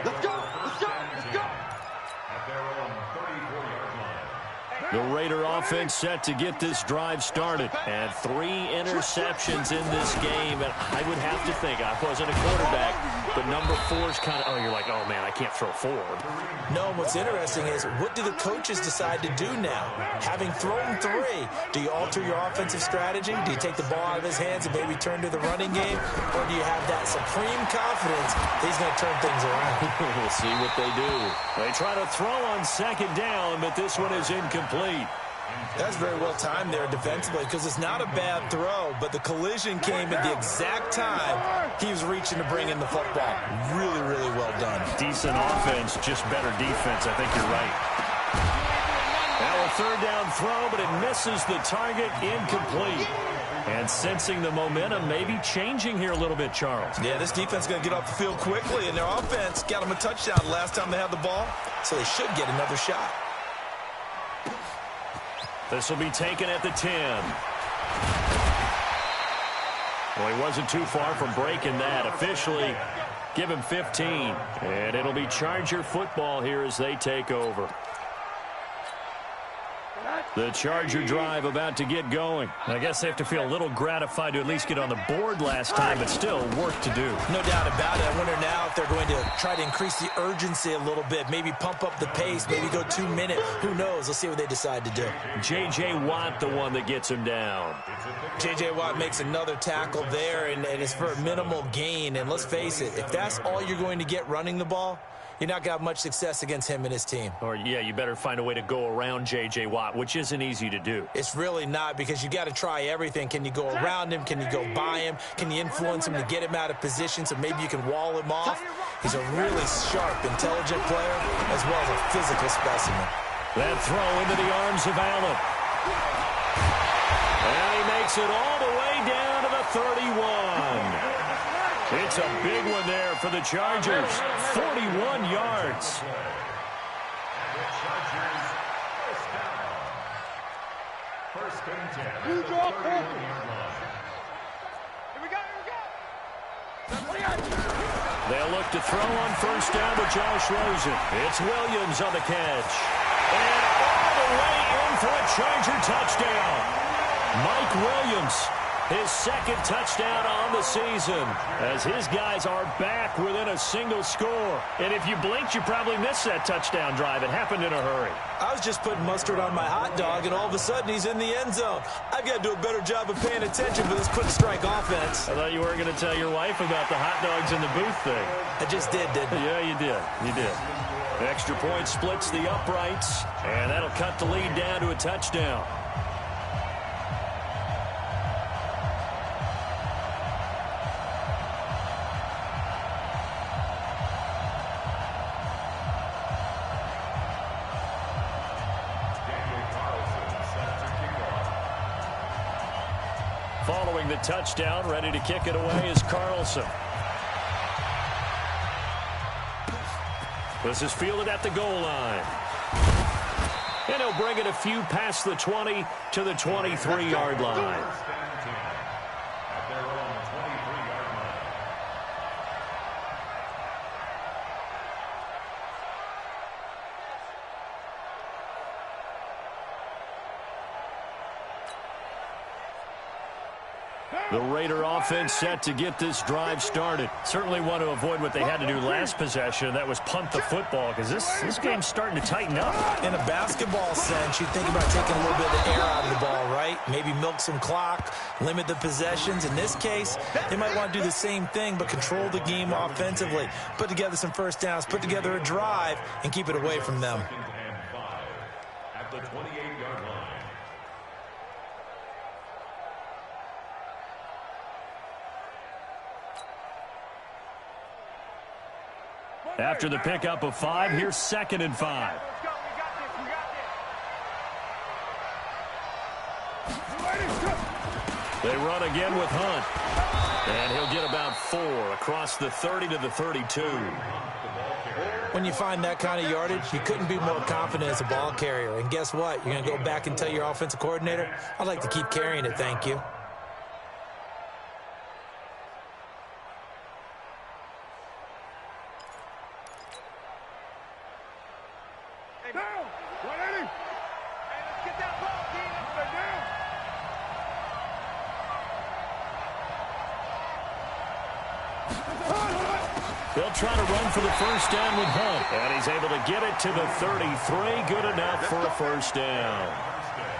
Let's go! Let's go! Let's go! At their own 34-yard line. The Raider offense set to get this drive started. And 3 interceptions in this game. And I would have to think, I wasn't a quarterback, but number 4 is kind of, you're like, oh, man, I can't throw 4. No, what's interesting is, what do the coaches decide to do now? Having thrown 3, do you alter your offensive strategy? Do you take the ball out of his hands and maybe turn to the running game? Or do you have that supreme confidence that he's going to turn things around? We'll see what they do. They try to throw on 2nd down, but this one is incomplete. That's very well timed there defensively because it's not a bad throw, but the collision came at the exact time he was reaching to bring in the football. Really, really well done. Decent offense, just better defense. I think you're right. Now a third down throw, but it misses the target, incomplete. And sensing the momentum, maybe changing here a little bit, Charles. Yeah, this defense is going to get off the field quickly, and their offense got them a touchdown the last time they had the ball, so they should get another shot. This will be taken at the 10. Well, he wasn't too far from breaking that. Officially, give him 15. And it'll be Charger football here as they take over. The Charger drive about to get going. I guess they have to feel a little gratified to at least get on the board last time, but still work to do. No doubt about it. I wonder now if they're going to try to increase the urgency a little bit, maybe pump up the pace, maybe go 2 minute. Who knows? Let's see what they decide to do. J.J. Watt, the one that gets him down. J.J. Watt makes another tackle there, and it's for a minimal gain. And let's face it, if that's all you're going to get running the ball, you're not going to have much success against him and his team. Or, yeah, you better find a way to go around J.J. Watt, which isn't easy to do. It's really not, because you got to try everything. Can you go around him? Can you go by him? Can you influence him to get him out of position so maybe you can wall him off? He's a really sharp, intelligent player as well as a physical specimen. That throw into the arms of Allen. And he makes it all the way down to the 31. It's a big one there for the Chargers. 41 yards. First and 10. Here we go. They'll look to throw on first down with Josh Rosen. It's Williams on the catch. And all the way in for a Charger touchdown. Mike Williams, his second touchdown on the season, as his guys are back within a single score. And if you blinked, you probably missed that touchdown drive. It happened in a hurry. I was just putting mustard on my hot dog, and all of a sudden he's in the end zone. I've got to do a better job of paying attention for this quick strike offense. I thought you weren't going to tell your wife about the hot dogs in the booth thing. I just did, didn't I? Yeah, you did. You did. Extra point splits the uprights, and that'll cut the lead down to a touchdown. Following the touchdown, ready to kick it away is Carlson. This is fielded at the goal line. And he'll bring it a few past the 20 to the 23-yard line. At their own 23-yard line. The Raider offense set to get this drive started. Certainly want to avoid what they had to do last possession. That was punt the football, because this game's starting to tighten up. In a basketball sense, you think about taking a little bit of the air out of the ball, right? Maybe milk some clock, limit the possessions. In this case, they might want to do the same thing, but control the game offensively. Put together some first downs, put together a drive, and keep it away from them. Second and 5 at the 28-yard line. After the pickup of 5, here's 2nd and 5. Let's go. We got this. They run again with Hunt. And he'll get about 4 across the 30 to the 32. When you find that kind of yardage, you couldn't be more confident as a ball carrier. And guess what? You're going to go back and tell your offensive coordinator, I'd like to keep carrying it, thank you. Hey, down. 180. Hey, let's get that ball, team. Stay down. They'll try to run for the first down with Hunt. And he's able to get it to the 33. Good enough for a first down.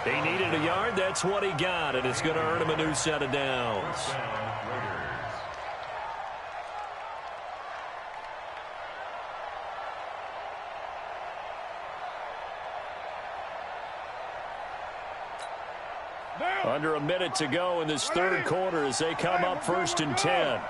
He needed a yard. That's what he got. And it's going to earn him a new set of downs. Under a minute to go in this third quarter as they come up 1st and 10.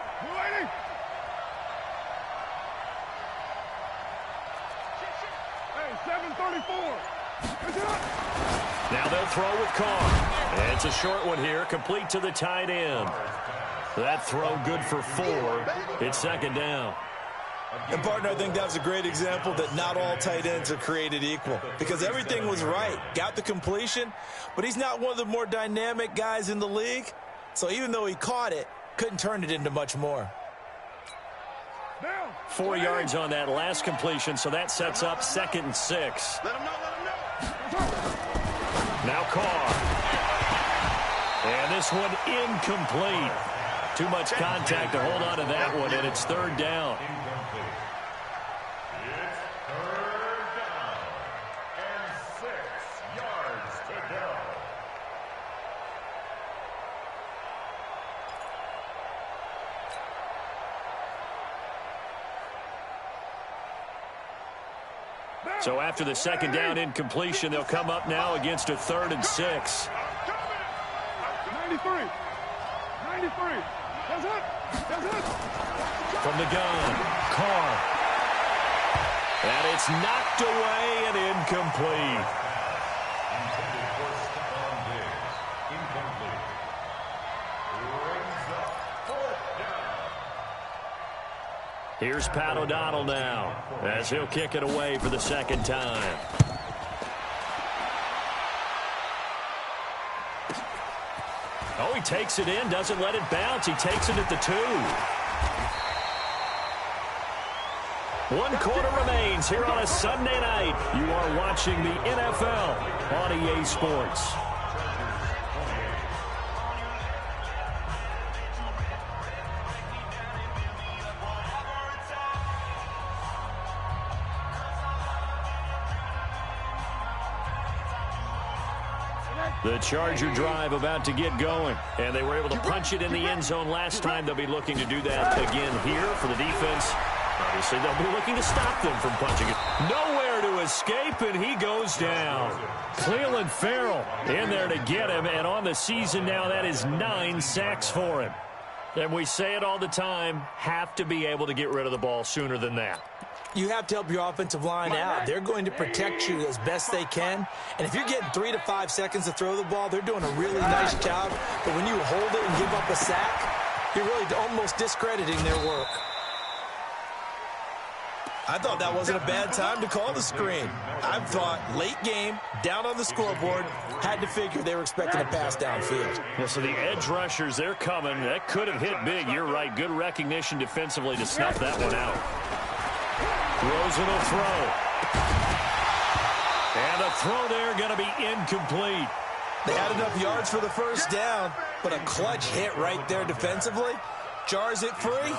Now they'll throw with Carr. It's a short one here, complete to the tight end. That throw good for 4. It's 2nd down. And, partner, I think that was a great example that not all tight ends are created equal because everything was right. Got the completion, but he's not one of the more dynamic guys in the league. So even though he caught it, couldn't turn it into much more. 4 yards on that last completion, so that sets up 2nd and 6. Let him know. Now Carr. And this one incomplete. Too much contact to hold on to that one, and it's 3rd down. So after the 2nd down incompletion, they'll come up now against a 3rd and 6. 93. That's it. From the gun, Carr. And it's knocked away and incomplete. Intended for Stephon Diggs. Incomplete. Brings up 4th down. Here's Pat O'Donnell now as he'll kick it away for the 2nd time. Oh, he takes it in, doesn't let it bounce. He takes it at the 2. 1 quarter remains here on a Sunday night. You are watching the NFL on EA Sports. The Charger drive about to get going, and they were able to punch it in the end zone last time. They'll be looking to do that again here for the defense. Obviously, they'll be looking to stop them from punching it. Nowhere to escape, and he goes down. Cleveland Farrell in there to get him, and on the season now, that is 9 sacks for him. And we say it all the time, have to be able to get rid of the ball sooner than that. You have to help your offensive line out. They're going to protect you as best they can. And if you're getting 3 to 5 seconds to throw the ball, they're doing a really nice job. But when you hold it and give up a sack, you're really almost discrediting their work. I thought that wasn't a bad time to call the screen. I thought late game, down on the scoreboard, had to figure they were expecting a pass downfield. Yeah, so the edge rushers, they're coming. That could have hit big. You're right. Good recognition defensively to snuff that one out. Rosen will throw. And a throw there going to be incomplete. They had enough yards for the 1st down, but a clutch hit right there defensively. Jars it free.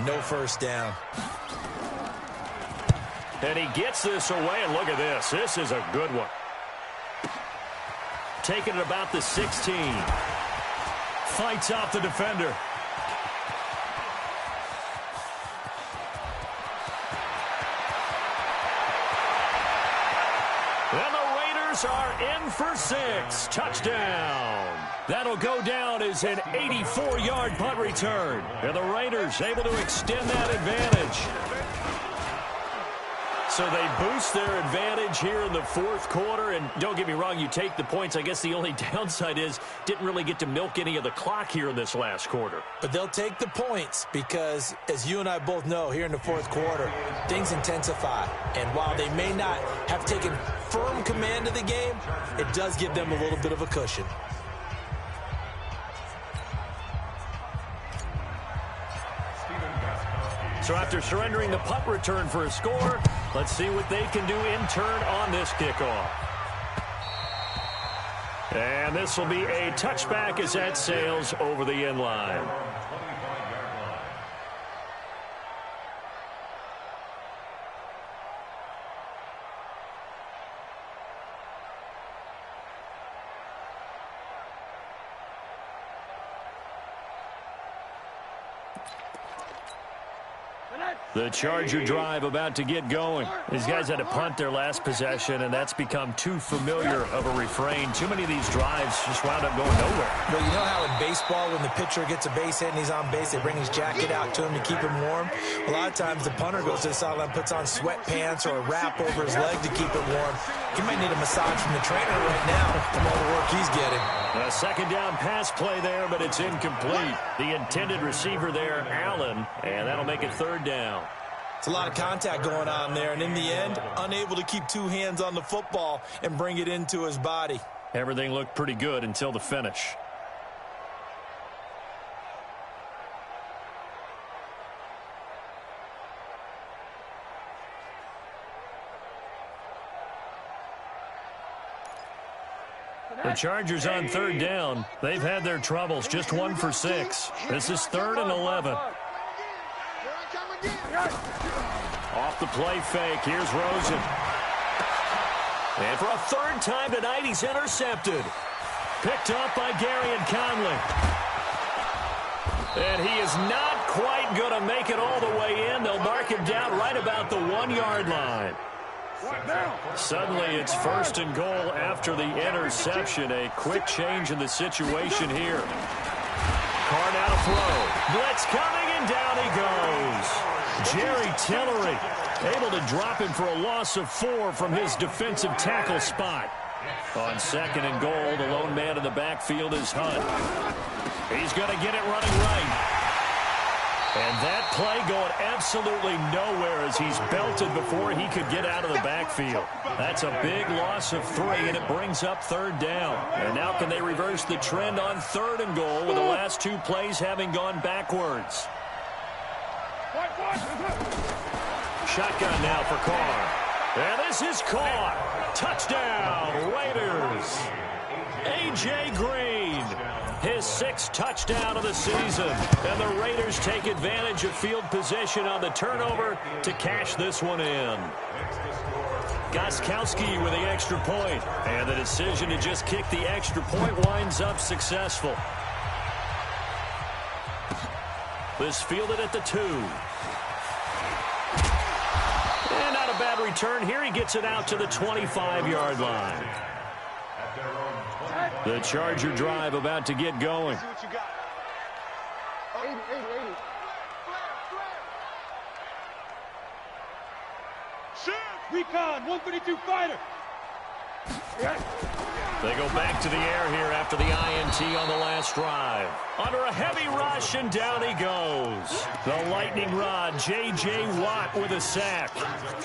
No 1st down. And he gets this away, and look at this. This is a good one. Taking it about the 16. Fights off the defender. And the Raiders are in for 6. Touchdown. That'll go down as an 84-yard punt return. And the Raiders able to extend that advantage. So they boost their advantage here in the 4th quarter. And don't get me wrong, you take the points. I guess the only downside is didn't really get to milk any of the clock here in this last quarter. But they'll take the points because, as you and I both know, here in the 4th quarter, things intensify. And while they may not have taken firm command of the game, it does give them a little bit of a cushion. So after surrendering the punt return for a score, let's see what they can do in turn on this kickoff. And this will be a touchback as that sails over the end line. The Charger drive about to get going. These guys had to punt their last possession, and that's become too familiar of a refrain. Too many of these drives just wound up going nowhere. But you know how in baseball, when the pitcher gets a base hit and he's on base, they bring his jacket out to him to keep him warm? A lot of times the punter goes to the sideline, puts on sweatpants or a wrap over his leg to keep it warm. He might need a massage from the trainer right now from all the work he's getting. A second down pass play there, but it's incomplete. The intended receiver there, Allen, and that'll make it third down. It's a lot of contact going on there, and in the end, unable to keep two hands on the football and bring it into his body. Everything looked pretty good until the finish. The Chargers on third down. They've had their troubles, just 1 for 6. This is 3rd and 11. Off the play fake, here's Rosen. And for a third time tonight, he's intercepted. Picked up by Gary and Conley. And he is not quite going to make it all the way in. They'll mark him down right about the 1-yard line. Suddenly it's 1st and goal after the interception. A quick change in the situation here. Carr now to throw. Blitz coming, and down he goes. Jerry Tillery able to drop him for a loss of 4 from his defensive tackle spot. On 2nd and goal, the lone man in the backfield is Hunt. He's going to get it running right. And that play going absolutely nowhere as he's belted before he could get out of the backfield. That's a big loss of 3, and it brings up 3rd down. And now can they reverse the trend on 3rd and goal with the last 2 plays having gone backwards? Shotgun now for Carr. And this is caught. Touchdown, Raiders. A.J. Green, his 6th touchdown of the season. And the Raiders take advantage of field position on the turnover to cash this one in. Gostkowski with the extra point. And the decision to just kick the extra point winds up successful. This fielded at the 2. And not a bad return here. He gets it out to the 25-yard line. The Charger drive about to get going. Recon, 132 fighter. They go back to the air here after the INT on the last drive. Under a heavy rush, and down he goes. The lightning rod, J.J. Watt with a sack.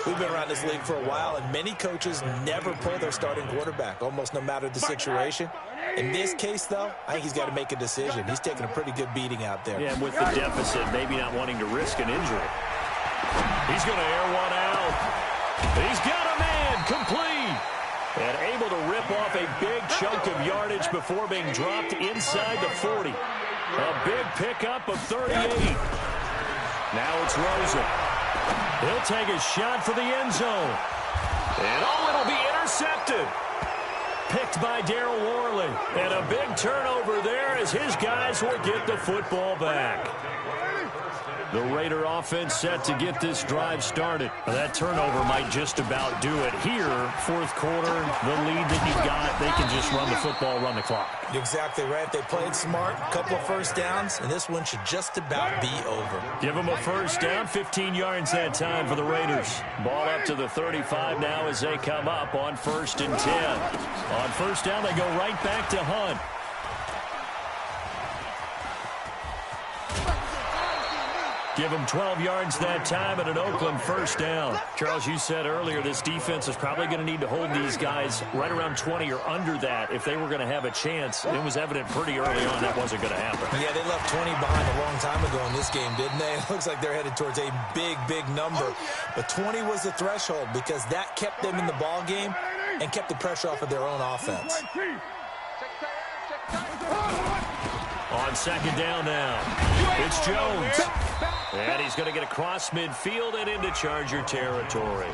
We've been around this league for a while, and many coaches never pull their starting quarterback, almost no matter the situation. In this case, though, I think he's got to make a decision. He's taking a pretty good beating out there. Yeah, with the deficit, maybe not wanting to risk an injury. He's going to air one out. He's got a man, complete. And able to rip off a big chunk of yardage before being dropped inside the 40. A big pickup of 38. Now it's Rosen. He'll take a shot for the end zone. And it'll be intercepted. Picked by Darryl Worley. And a big turnover there as his guys will get the football back. The Raider offense set to get this drive started. That turnover might just about do it here. 4th quarter, the lead that you've got, they can just run the football, run the clock. You're exactly right. They played smart, a couple of first downs, and this one should just about be over. Give them a first down, 15 yards that time for the Raiders. Ball up to the 35 now as they come up on 1st and 10. On 1st down, they go right back to Hunt. Give them 12 yards that time and an Oakland first down. Charles, you said earlier this defense is probably going to need to hold these guys right around 20 or under that if they were going to have a chance. It was evident pretty early on that wasn't going to happen. Yeah, they left 20 behind a long time ago in this game, didn't they? It looks like they're headed towards a big, big number. But 20 was the threshold because that kept them in the ball game and kept the pressure off of their own offense. On 2nd down now, it's Jones. And he's going to get across midfield and into Charger territory.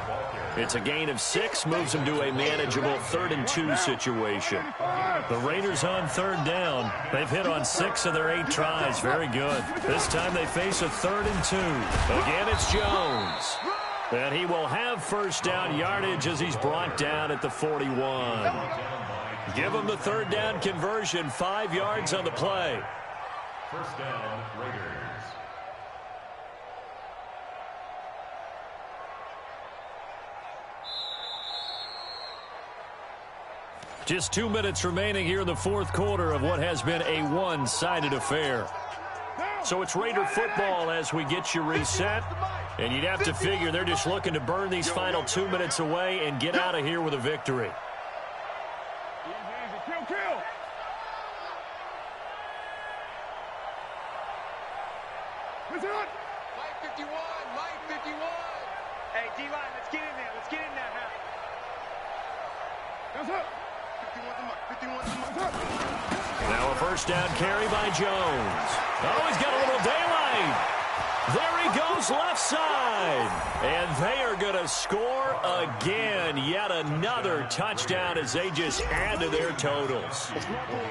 It's a gain of 6, moves him to a manageable 3rd and 2 situation. The Raiders on third down. They've hit on 6 of their 8 tries. Very good. This time they face a 3rd and 2. Again, it's Jones. And he will have first down yardage as he's brought down at the 41. Give him the 3rd down conversion. 5 yards on the play. First down, Raiders. Just 2 minutes remaining here in the 4th quarter of what has been a one-sided affair. So it's Raider football as we get you reset. And you'd have to figure they're just looking to burn these final 2 minutes away and get out of here with a victory. Kill. What's it on? Mike 51, Mike 51. Hey, D-line, let's get in there. Let's get in there now. What's up? 51 to Mike, 51 to Mike. Now a first down carry by Jones. Oh, he's got a little daylight. There he goes left side. And they are going to score again. Yet another touchdown as they just add to their totals.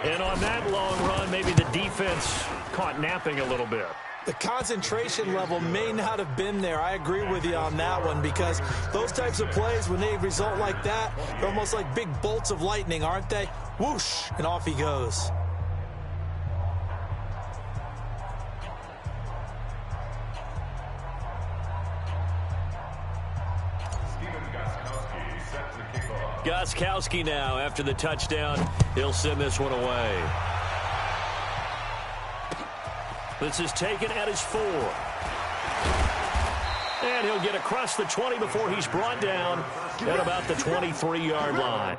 And on that long run, maybe the defense caught napping a little bit. The concentration level may not have been there. I agree with you on that one because those types of plays, when they result like that, they're almost like big bolts of lightning, aren't they? Whoosh, and off he goes. Gostkowski now after the touchdown. He'll send this one away. This is taken at his 4. And he'll get across the 20 before he's brought down at about the 23-yard line.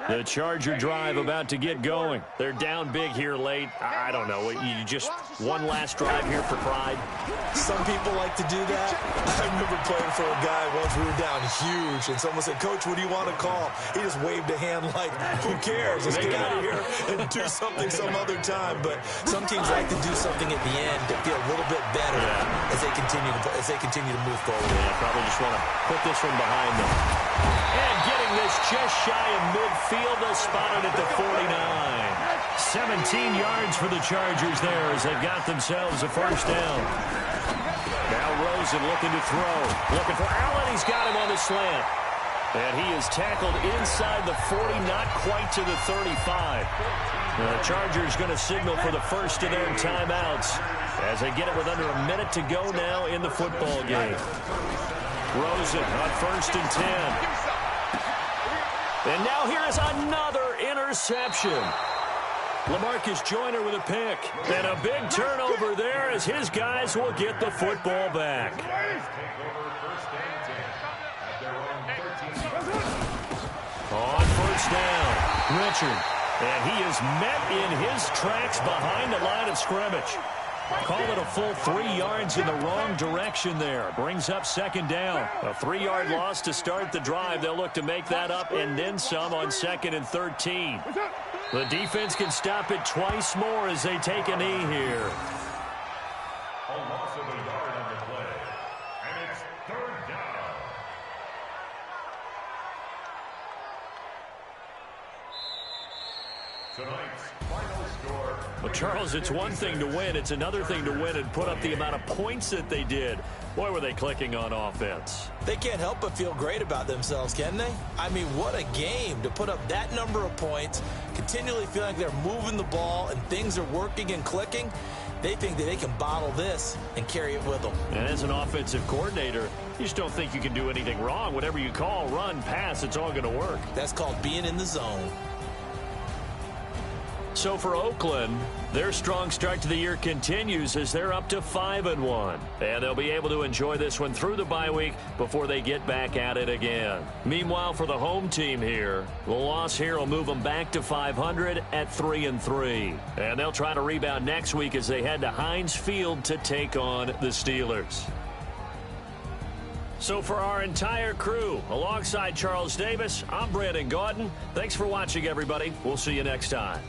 The Charger drive about to get going. They're down big here late. I don't know. You just one last drive here for pride. Some people like to do that. I remember playing for a guy once. We were down huge, and someone said, "Coach, what do you want to call?" He just waved a hand like, "Who cares? Let's get out of here and do something some other time." But some teams like to do something at the end to feel a little bit better as they continue to move forward. Yeah, probably just want to put this one behind them. And getting this just shy of midfield, they'll spot it at the 49. 17 yards for the Chargers there as they've got themselves a first down. Now Rosen looking to throw. Looking for Allen. He's got him on the slant. And he is tackled inside the 40, not quite to the 35. The Chargers going to signal for the first of their timeouts as they get it with under a minute to go now in the football game. Rosen on 1st and 10. And now here is another interception. LaMarcus Joyner with a pick. And a big turnover there as his guys will get the football back. On 1st down, Richard. And he is met in his tracks behind the line of scrimmage. Call it a full 3 yards in the wrong direction there. Brings up 2nd down. A 3-yard loss to start the drive. They'll look to make that up and then some on 2nd and 13. The defense can stop it twice more as they take a knee here. A loss of a yard on the play. And it's 3rd down. Tonight's final score. But, Charles, it's one thing to win. It's another thing to win and put up the amount of points that they did. Boy, were they clicking on offense. They can't help but feel great about themselves, can they? I mean, what a game to put up that number of points, continually feeling like they're moving the ball and things are working and clicking. They think that they can bottle this and carry it with them. And as an offensive coordinator, you just don't think you can do anything wrong. Whatever you call, run, pass, it's all going to work. That's called being in the zone. So for Oakland, their strong start to the year continues as they're up to 5-1. And they'll be able to enjoy this one through the bye week before they get back at it again. Meanwhile, for the home team here, the loss here will move them back to 500 at 3-3. And they'll try to rebound next week as they head to Heinz Field to take on the Steelers. So for our entire crew, alongside Charles Davis, I'm Brandon Gaudin. Thanks for watching, everybody. We'll see you next time.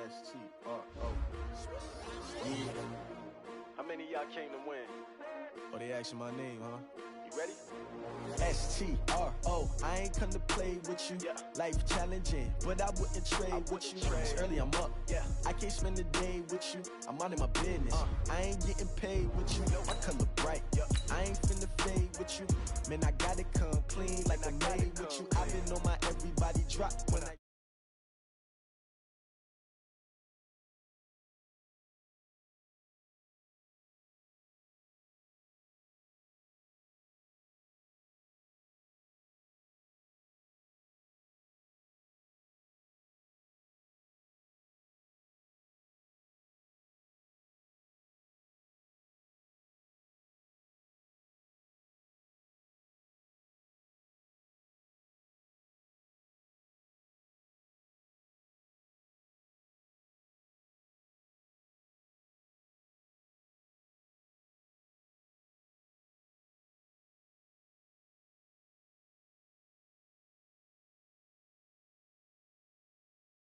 S-T-R-O. Yeah. How many of y'all came to win? Oh, they asking my name, huh? You ready? S-T-R-O. I ain't come to play with you. Yeah. Life challenging, but I wouldn't trade with you. It's early, I'm up. Yeah. I can't spend the day with you. I'm out of my business. I ain't getting paid with you. My color bright. Yeah. I ain't finna fade with you. Man, I gotta come clean like I made with you. I've been on my everybody drop when I